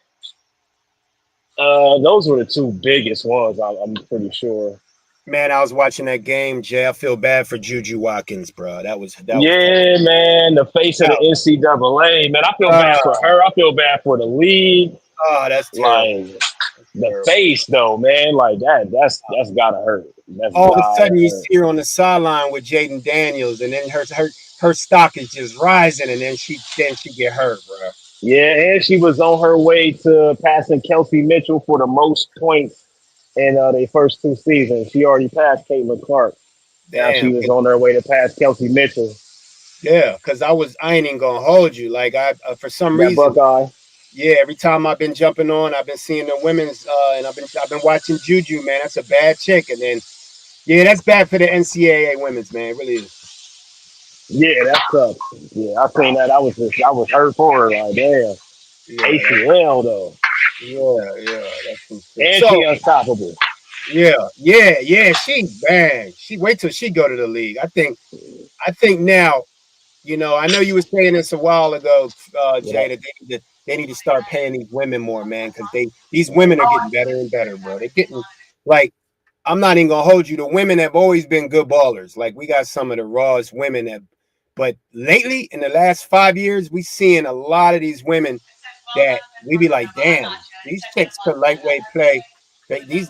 Those were the two biggest ones. I'm pretty sure. man, I was watching that game. Jay, I feel bad for Juju Watkins, bro. That was tough. Yeah, man, the face of the NCAA, man. I feel bad for her. I feel bad for the league. Oh, that's terrible. Like That's the terrible. face, though, man. Like that's gotta hurt. That's All of a gotta sudden, you hurt. see her on the sideline with Jaden Daniels, and then her stock is just rising, and then she get hurt, bro. Yeah, and she was on her way to passing Kelsey Mitchell for the most points in their first two seasons. She already passed Caitlin Clark. Now she Damn. was on her way to pass Kelsey Mitchell. Yeah, because I ain't even gonna hold you. Like for some That reason, Buckeye. yeah, every time I've been jumping on, I've been seeing the women's, and I've been watching Juju, man. That's a bad chick, and then yeah, that's bad for the NCAA women's, man. It really is. Yeah, that sucks. Yeah, I seen that. I was hurt for her. Like, damn. Yeah, ACL though. yeah, that's some shit. And she So unstoppable. yeah. She bang. She wait till she go to the league. I think now. I know you were saying this a while ago, Yeah. Jay, that they need to start paying these women more, man, because these women are getting better and better, bro. They're getting like I'm not even gonna hold you. The women have always been good ballers. Like we got some of the rawest women but lately in the last 5 years, we seeing a lot of these women that we be like, damn, these chicks could lightweight play. These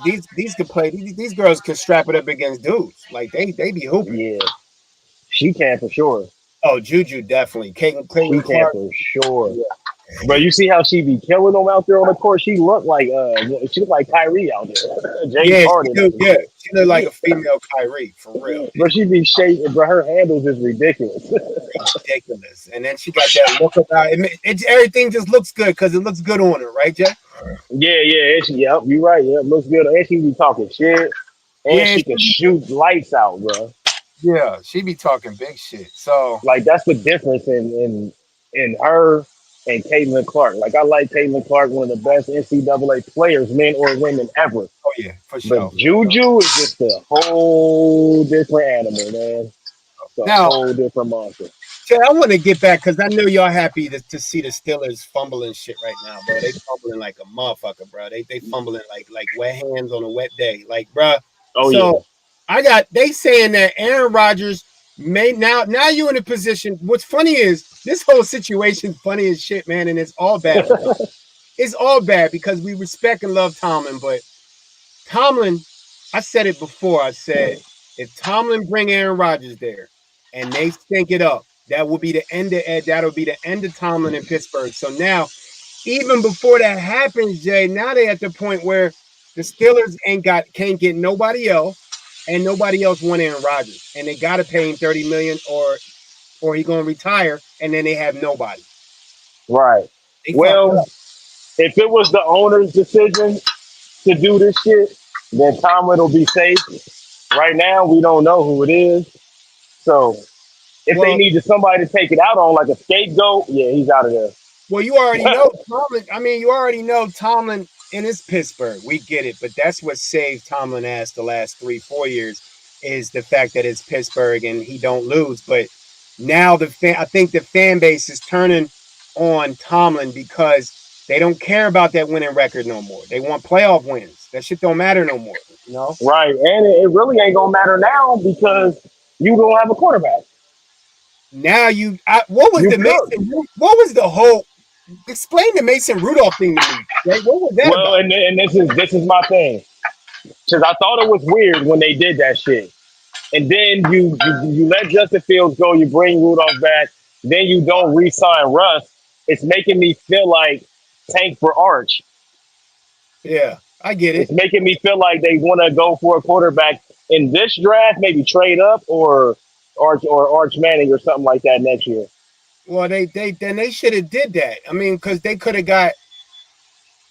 could play. These girls can strap it up against dudes. Like they be hooping. Yeah. She can for sure. Oh, Juju definitely. She Caitlin can Clark. for sure. Yeah. But you see how she be killing them out there on the court. She looked like Kyrie out there. James Yeah, she Harden. do. Yeah, she look like a female Kyrie for real. But she be shaking, but her handles is ridiculous. Ridiculous. And then she got that look about it. Everything just looks good because it looks good on her, right, Jay? Yeah. Yep, you right. Yeah, looks good. And she be talking shit. And Yeah, she can shoot lights out, bro. she be talking big shit. So, Like that's the difference in her and Caitlin Clark. Like I like Caitlin Clark, one of the best NCAA players, men or women ever. oh yeah, for But sure. Juju is just a whole different animal, man. It's a Now, whole different monster. Jay, I want to get back because I know y'all happy to see the Steelers fumbling shit right now, bro. They fumbling like a motherfucker, bro. They fumbling like wet hands on a wet day, like, bro. Oh yeah, So they saying that Aaron Rodgers may now you in a position. What's funny is this whole situation funny as shit, man, and it's all bad for Tom. It's all bad because we respect and love Tomlin, but Tomlin, I said it before. I said if Tomlin bring Aaron Rodgers there and they stink it up, that'll be the end of Tomlin in Pittsburgh. So now, even before that happens, Jay, now they at the point where the Steelers can't get nobody else, and nobody else want Aaron Rodgers, and they got to pay him 30 million, or he gonna retire, and then they have nobody. right. They fucked Well, up. if it was the owner's decision to do this shit, then Tomlin will be safe. Right now, we don't know who it is. So if they Well, needed somebody to take it out on, like a scapegoat, yeah, he's out of there. Well, you already know Tomlin. I mean, you already know Tomlin in his Pittsburgh. We get it, but that's what saved Tomlin ass the last 3-4 years is the fact that it's Pittsburgh and he don't lose. But now I think the fan base is turning on Tomlin because They don't care about that winning record no more. They want playoff wins. That shit don't matter no more. You know. Right, and it really ain't gonna matter now because you don't have a quarterback. Now what was You the cook. Mason? What was the whole? Explain the Mason Rudolph thing to me. Right? What was that Well, about? and this is my thing because I thought it was weird when they did that shit. And then you let Justin Fields go, you bring Rudolph back, then you don't re-sign Russ. It's making me feel like tank for Arch. Yeah, I get It's it. making me feel like they want to go for a quarterback in this draft, maybe trade up or Arch Manning or something like that next year. Well, they should have did that. I mean, because they could have got.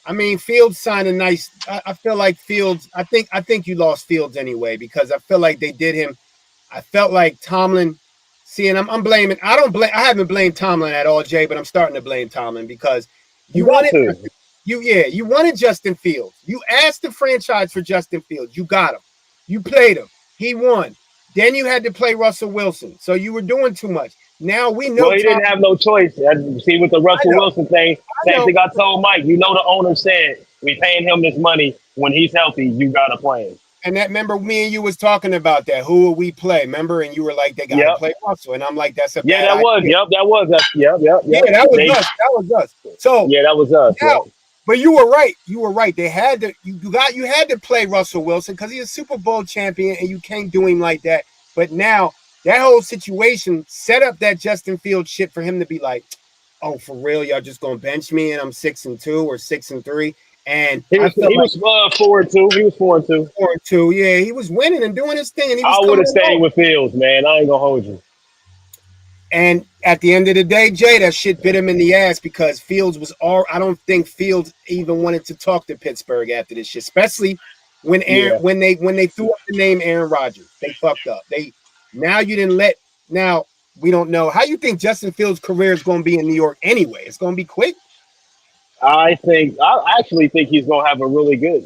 I mean, Fields signed a nice. I feel like Fields. I think you lost Fields anyway because I feel like they did him. I felt like Tomlin. See, and I'm blaming. I don't blame. I haven't blamed Tomlin at all, Jay, but I'm starting to blame Tomlin because You you got wanted to. you wanted Justin Fields. You asked the franchise for Justin Fields. You got him. You played him. He won. Then you had to play Russell Wilson. So you were doing too much. Now we know Well, he Tom. didn't have no choice. See, with the I Russell know. Wilson thing, I same know. thing I told Mike. You know, the owner said we paying him this money. When he's healthy, you gotta play him. And that remember me and you was talking about that. Who will we play? Remember? And you were like, they got to Yep. play Russell. And I'm like, that's a Yeah, bad that was. idea. Yep, that was us. Yep, yep, Yeah, yep. that was They. us. That was us. So Yeah, that was us. now, Yep. but you were right. You were right. They had to. You had to play Russell Wilson because he's a Super Bowl champion, and you can't do him like that. But now that whole situation set up that Justin Fields shit for him to be like, oh, for real, y'all just gonna bench me, and I'm 6-2 or 6-3. And He I was. felt He like was 4-2. He was 4-2. 4-2. Yeah, he was winning and doing his thing, and he was I would coming have stayed along. with Fields, man. I ain't gonna hold you. And at the end of the day, Jay, that shit bit him in the ass because Fields was all. I don't think Fields even wanted to talk to Pittsburgh after this shit, especially when Yeah. when they threw up the name Aaron Rodgers. They fucked up. They now you didn't let now we don't know how you think Justin Fields' career is going to be in New York anyway. It's going to be quick I actually think he's gonna have a really good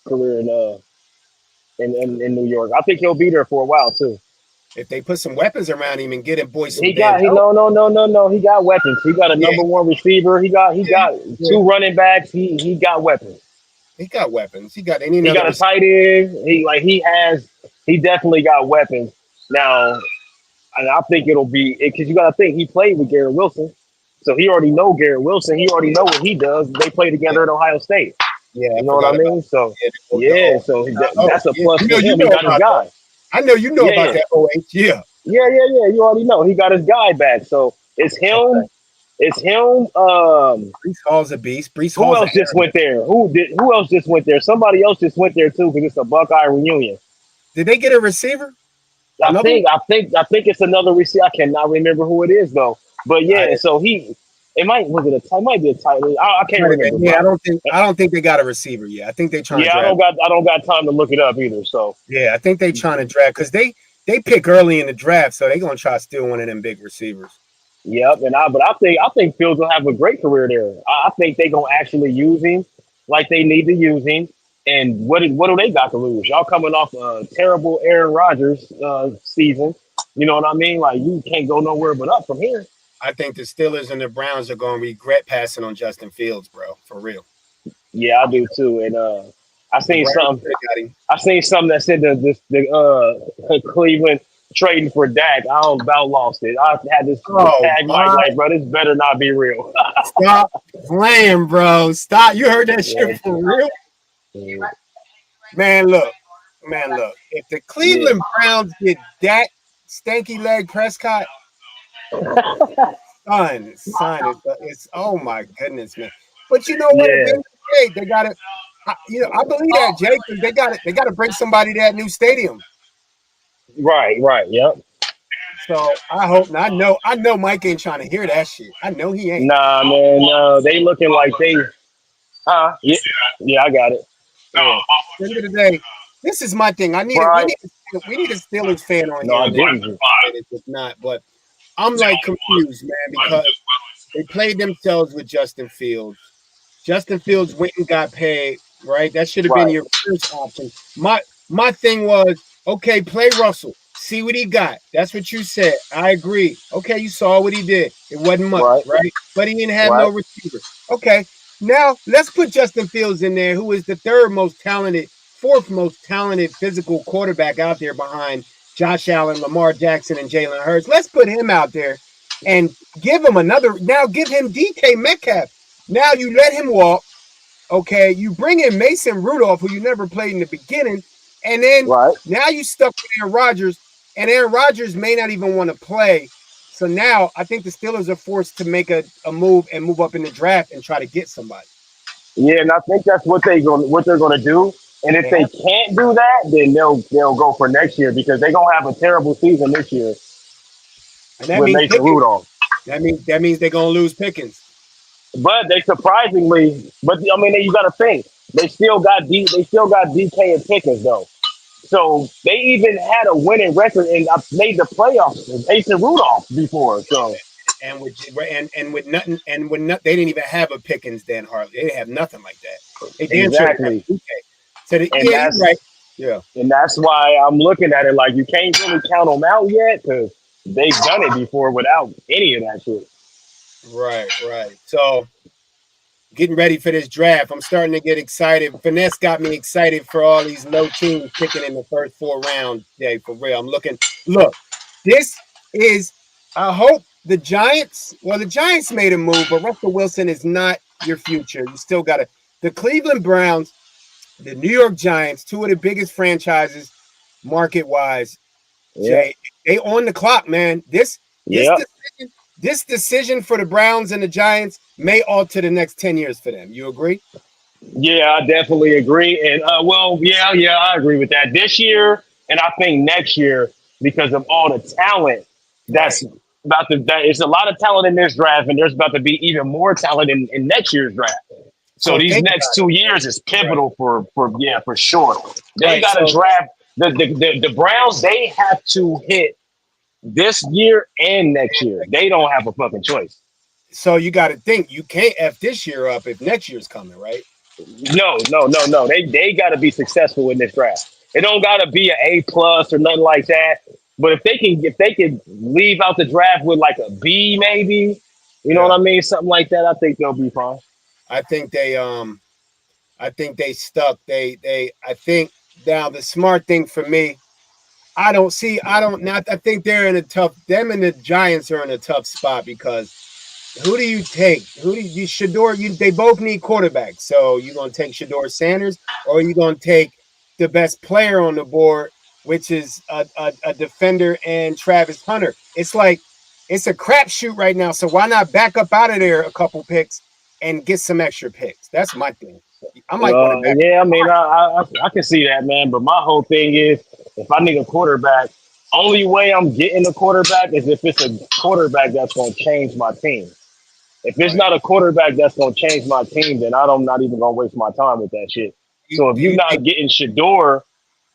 career in New York. I think he'll be there for a while too. if they put some weapons around him and get him boy some He damn got he help. no. He got weapons. He got a Yeah, number one receiver. yeah, He got yeah. two running backs. He got weapons. He got weapons. He got any He another got a receiver. tight end. He definitely got weapons. Now, and I think it'll be because you got to think he played with Garrett Wilson, so he already know Garrett Wilson. He already know what he does. They play Yeah, together at Ohio State. yeah, I You know what I forgot about mean? So yeah, the yeah, oh, so oh that's a yeah. plus You for know you him. He know got his about that. guy. I know you know Yeah, about yeah, that OH. Yeah. yeah. You already know he got his guy back. So it's him. Okay. It's him. Brees Hall's a beast. Brees Who Hall's an else just animal. went there? Who else just went there? Somebody else just went there too because it's a Buckeye reunion. Did they get a receiver? Another one? I think it's another receiver. I cannot remember who it is though. But I yeah, so it might was it a it might be a tight end. I can't remember. yeah, But I don't think they got a receiver yet. I think they trying to yeah, draft. I don't got time to look it up either. So Yeah, I think they trying to draft because they pick early in the draft, so they gonna try to steal one of them big receivers. yep, but I think Fields will have a great career there. I think they gonna actually use him like they need to use him. And what do they got to lose? Y'all coming off a terrible Aaron Rodgers season. You know what I mean? Like you can't go nowhere but up from here. I think the Steelers and the Browns are gonna regret passing on Justin Fields, bro. For real. Yeah, I do too. And I The seen Browns something. could have got him. I seen something that said Cleveland trading for Dak. I don't about lost it. I had this Oh tag Mike my! like, bro, this better not be real. Stop playing, bro. Stop. You heard that yeah, shit for real, man. Look. If the yeah, Cleveland Browns get that stanky leg Prescott, it's oh my goodness, man. But you know what? At the yeah. end of the day, they got to. I believe that, Jay, because they got to bring somebody to that new stadium. Right, yep. So I hope. I know Mike ain't trying to hear that shit. I know he ain't. Nah, man, they looking like they, yeah, yeah, I got it. Yeah. Yeah, At the end of the day, this is my thing. right. We need a Steelers fan on No, here I in the didn't. minutes, if not. But I'm like confused, man, because they played themselves with Justin Fields. Justin Fields went and got paid, right? That should have been Right, your first option. My thing was, okay, play Russell. See what he got. That's what you said. I agree. Okay, you saw what he did. It wasn't much, right, right? But he didn't have no right. receiver. Okay. Now let's put Justin Fields in there, who is the fourth most talented physical quarterback out there behind Josh Allen, Lamar Jackson, and Jalen Hurts. Let's put him out there and give him another. Now give him DK Metcalf. Now you let him walk. Okay, you bring in Mason Rudolph, who you never played in the beginning, and then Right. now you stuck with Aaron Rodgers, and Aaron Rodgers may not even want to play. So now I think the Steelers are forced to make a move and move up in the draft and try to get somebody. Yeah, and I think that's what they're gonna do. And if They they have, can't do that, then they'll go for next year because they're gonna have a terrible season this year and that with means Mason Pickens. Rudolph. That means they're gonna lose Pickens. But they surprisingly, but I mean, you got to think they still got DK and Pickens though. So they even had a winning record and made the playoffs with Mason Rudolph before. So And with they didn't even have a Pickens then hardly. They didn't have nothing like that. They damn sure didn't have exactly, a DK. So and yeah, you're that's right. Yeah. and that's why I'm looking at it like you can't really count them out yet because they've done it before without any of that shit. Right, right. So getting ready for this draft. I'm starting to get excited. Finesse got me excited for all these low teams picking in the first 4 rounds. Yeah, for real. Look, this is, I hope the Giants, well, the Giants made a move, but Russell Wilson is not your future. You still got to, the Cleveland Browns, the New York Giants, two of the biggest franchises market wise. Yeah, Jay, they on the clock, man. This yeah, decision, this decision for the Browns and the Giants may alter the next 10 years for them. You agree? yeah. I definitely agree. And well, yeah, I agree with that this year, and I think next year because of all the talent Right. that's that it's a lot of talent in this draft, and there's about to be even more talent in next year's draft. So So these think next about 2 years is it. Right. pivotal for yeah, for sure. They Right. got to So draft the Browns. They have to hit this year and next year. They don't have a fucking choice. so you got to think you can't F this year up if next year's coming, right? No. They got to be successful in this draft. It don't got to be an A plus or nothing like that. But if they can leave out the draft with like a B maybe, you know what Yeah. I mean, something like that, I think they'll be fine. I think they I think they stuck. They I think now the smart thing for me, I don't not I think they're in a tough them and the Giants are in a tough spot because who do you take? Who do you Shador? They both need quarterbacks. So you gonna take Shador Sanders, or are you gonna take the best player on the board, which is a defender and Travis Hunter? It's like it's a crapshoot right now. So why not back up out of there a couple picks and get some extra picks? That's my thing. I might want to back. Yeah, I mean, I can see that, man. But my whole thing is, if I need a quarterback, only way I'm getting a quarterback is if it's a quarterback that's going to change my team. If it's Right. not a quarterback that's going to change my team, then I'm not even going to waste my time with that shit. You, So if do you're you think? not getting Shador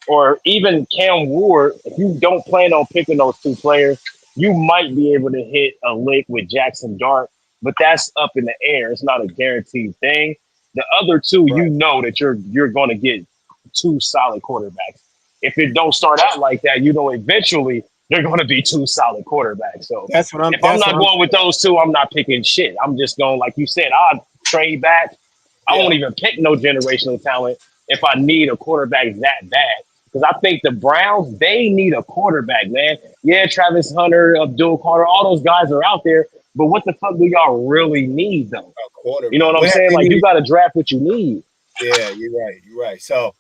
or even Cam Ward, if you don't plan on picking those two players, you might be able to hit a lick with Jackson Dart, but that's up in the air. It's not a guaranteed thing. The other two, you Right. know that you're going to get two solid quarterbacks. If it don't start out like that, you know eventually they're going to be two solid quarterbacks. So That's what I'm. if I'm That's what not I'm going with saying. those two, I'm not picking shit. I'm just going like you said. I'll trade back. I Yeah. won't even pick no generational talent if I need a quarterback that bad. Because I think the Browns, they need a quarterback, man. Yeah, Travis Hunter, Abdul Carter, all those guys are out there. But what the fuck do y'all really need, though? A You know quarterback. what I'm What saying? they Like, you need? got to draft what you need. Yeah, you're right. You're right. So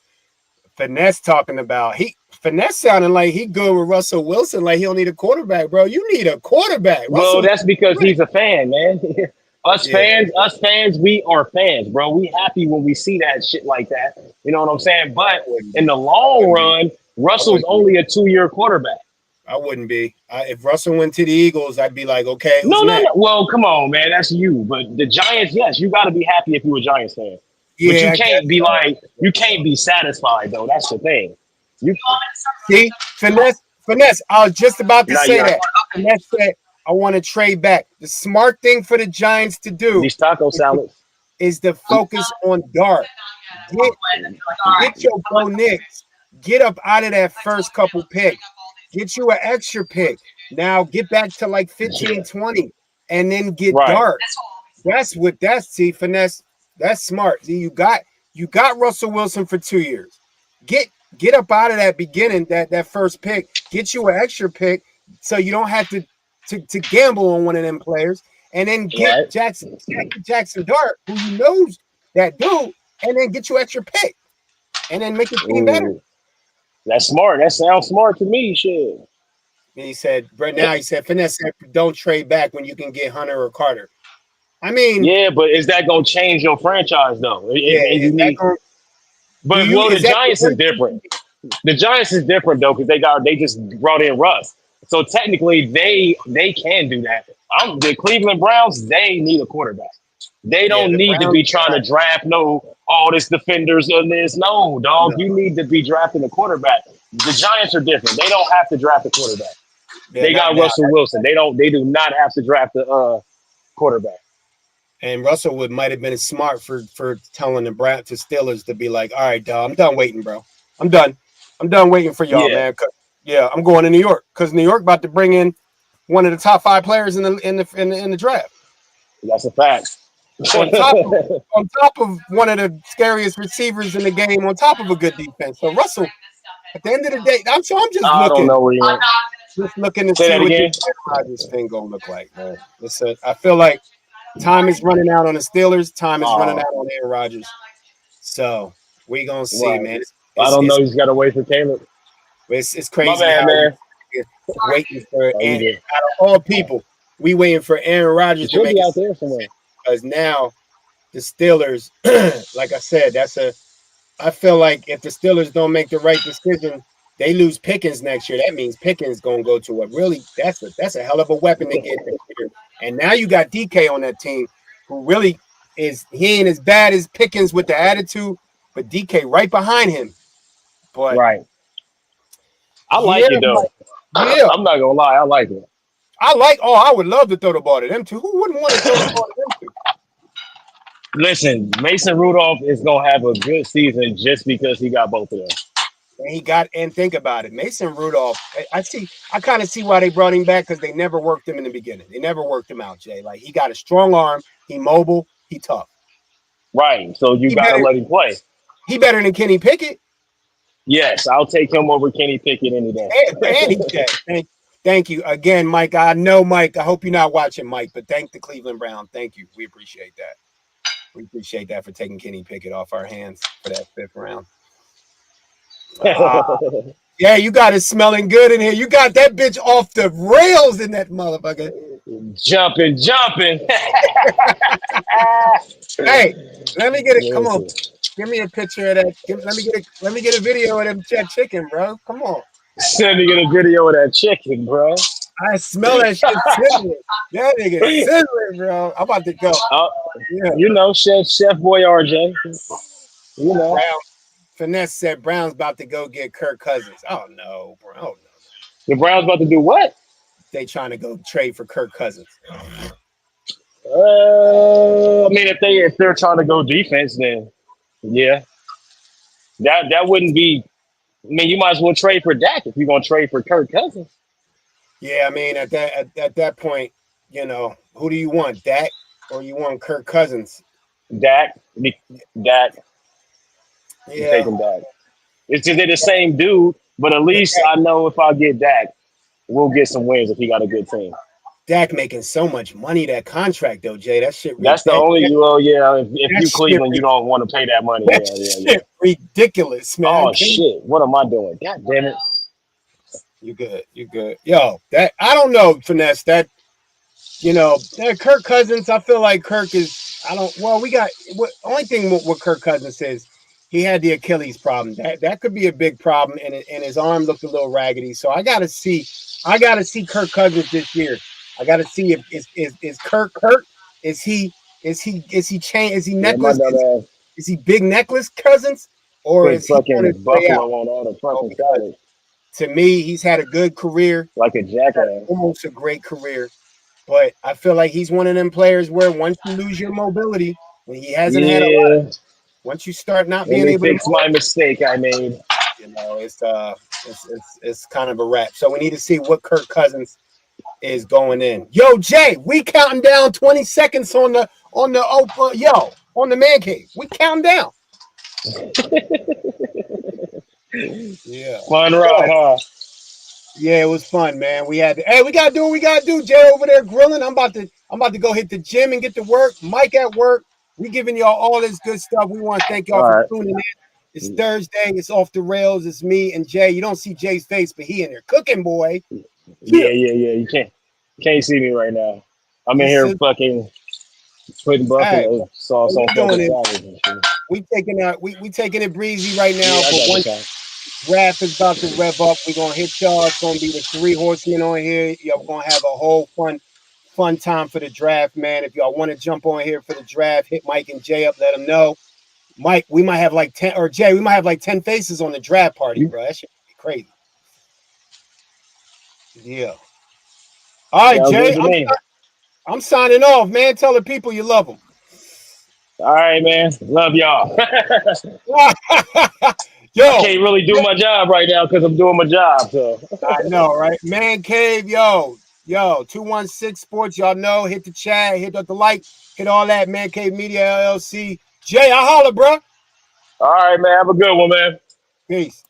Finesse talking about Finesse sounding like he good with Russell Wilson, like he don't need a quarterback, bro. You need a quarterback. Well, Russell, that's because he's a fan, man. yeah, Us fans, we are fans, bro. We happy when we see that shit like that. You know what I'm saying? I But wouldn't in be. the I long wouldn't be. run, I Russell's wouldn't be. only a 2 year quarterback. I wouldn't be. If Russell went to the Eagles, I'd be like, okay, who's No. next? Well, come on, man. That's you. But the Giants, yes, you got to be happy if you're a Giants fan. But Yeah, I guess so. I you guess can't so. be satisfied though. That's the thing. You See, finesse. I was just about to now say you're that. Finesse said, I want to trade back. The smart thing for the Giants to do these taco is to, salads. is to focus on Dart. Get get your Bo Nix. Get up out of that first couple picks. Get you an extra pick. Now get back to like 15, Yeah. 20, and then get Right. Dart. See, finesse. That's smart. See, you got Russell Wilson for 2 years. Get up out of that beginning, that first pick. Get you an extra pick so you don't have to gamble on one of them players, and then get Right. Jackson Dart, who you knows that dude, and then get you extra pick, and then make your team better. Ooh, that's smart. That sounds smart to me. Shit. And he said, right now, he said, Finesse said, don't trade back when you can get Hunter or Carter. I mean, Yeah, but is that gonna change your franchise though? yeah, And you is that need, going? Do but you? well, the Is that the Giants is one? different. The Giants is different though because they just brought in Russ, so technically they can do that. The Cleveland Browns, they need a quarterback. They Yeah, don't the need to Browns. be trying to draft all this defenders and this. No, dog, No, you need to be drafting a quarterback. The Giants are different. They don't have to draft a quarterback. yeah, They not got now. Russell Wilson. They do not have to draft a quarterback. And Russell would might have been smart for telling the to Steelers to be like, all right, dog, I'm done waiting, bro. I'm done. I'm done waiting for y'all, Yeah, man. Yeah, I'm going to New York because New York about to bring in one of the top 5 players in the draft. that's a fact. On top of one of the scariest receivers in the game, on top of a good defense. So Russell, at the end of the day, I'm just I don't know where you went. looking to Say see that what this again. Rodgers thing gonna look like, man. I feel like time is running out on the Steelers. Time is running Oh, out on Aaron Rodgers. So we gonna see, right. man. I don't know. He's got to wait for Caleb. It's My crazy bad, how man. we're waiting for Oh, you and did. out of all people, we waiting for Aaron He Rodgers to should make be it out there somewhere. because now the Steelers, like I said, I feel like if the Steelers don't make the right decision, they lose Pickens next year. That means Pickens gonna go to a really that's a hell of a weapon to get next year. And now you got DK on that team, who really he ain't as bad as Pickens with the attitude, but DK right behind him. But Right. I yeah, like it though. yeah, I'm not gonna lie. I like it. I would love to throw the ball to them two. Who wouldn't want to throw the ball to them two? Listen, Mason Rudolph is gonna have a good season just because he got both of them. And think about it. Mason Rudolph, I kind of see why they brought him back because they never worked him in the beginning. They never worked him out, Jay. Like he got a strong arm, he mobile, he tough. Right. So you He gotta better let him play. he better than Kenny Pickett. Yes, I'll take him over Kenny Pickett any day. And he thank you again, Mike. I know Mike. I hope you're not watching, Mike, but thank the Cleveland Brown. Thank you. We appreciate that. We appreciate that for taking Kenny Pickett off our hands for that 5th round. Yeah, you got it smelling good in here. You got that bitch off the rails in that motherfucker. Jumping. Hey, let me get it. Come on, Listen. give me a picture of that. Let me get a video of that chicken, bro. Come on. Send me a video of that chicken, bro. I smell that shit sizzling. That nigga sizzling, bro. I'm about to go. Uh, Yeah. you know, Chef Boy RJ. You know. Brown. Finesse said Brown's about to go get Kirk Cousins. Oh no, bro. Oh, no. The Browns about to do what? They trying to go trade for Kirk Cousins. I mean, if they're trying to go defense, then yeah, that wouldn't be. I mean, you might as well trade for Dak if you're gonna trade for Kirk Cousins. Yeah, I mean at that point, who do you want, Dak or you want Kirk Cousins? Dak, Dak, I'm Yeah, taking Dak. It's just they're the same dude, but at least I know if I get Dak, we'll get some wins if he got a good team. Dak making so much money that contract though, Jay. That shit. That's the only. Well, yeah. If That you shit, Cleveland, you don't want to pay that money. that Yeah. shit ridiculous, man. Oh shit! What am I doing? God damn it! You good? You good? Yo, that I don't know, Finesse. That Kirk Cousins. I feel like Kirk is. I don't. Well, we got. Only thing with Kirk Cousins is he had the Achilles problem. That could be a big problem, and his arm looked a little raggedy. So I got to see Kirk Cousins this year. I got to see if is Kirk. Is he chain? Is he Yeah, my necklace? dumb ass Is he big necklace Cousins, or put is he on fucking his way Buffalo out? on all the Oh, fucking salad to me, he's had a good career, like a jackass. almost a great career. But I feel like he's one of them players where once you lose your mobility, when he hasn't had a lot of, Yeah. once you start not Let being me able to fix move, my mistake I made. it's kind of a wrap. So we need to see what Kirk Cousins is going in. Yo, Jay, we counting down 20 seconds on the yo. on the man cave. We counting down. Yeah. Fun ride, huh? Yeah, it was fun, man. We gotta do what we gotta do. Jay over there grilling. I'm about to go hit the gym and get to work. Mike at work. We giving y'all all this good stuff. We want to thank y'all All for right. tuning in. It's Thursday. It's off the rails. It's me and Jay. You don't see Jay's face, but he in there cooking, boy. Yeah. You can't see me right now. I'm in He here said, fucking putting "Hey, buffalo sauce what on we fucking doing is salads and shit. we taking it breezy right Yeah, now. I But got the once time. draft is about to rev up, we're gonna hit y'all. It's gonna be the three horsemen on here. Y'all gonna have a whole fun time for the draft, man. If y'all want to jump on here for the draft, hit Mike and Jay up. Let them know. Mike, we might have like 10, or Jay, we might have like 10 faces on the draft party, bro. That shit be crazy. Yeah. All right, Sounds good Jay, to me. I'm signing off, man. Tell the people you love them. All right, man. Love y'all. I Yo, can't really do my job right now because I'm doing my job. So I know, right? Man Cave, yo, 216 Sports, y'all know. Hit the chat, hit the like, hit all that. Man Cave Media LLC. Jay, I holler, bro. all right, man. Have a good one, man. Peace.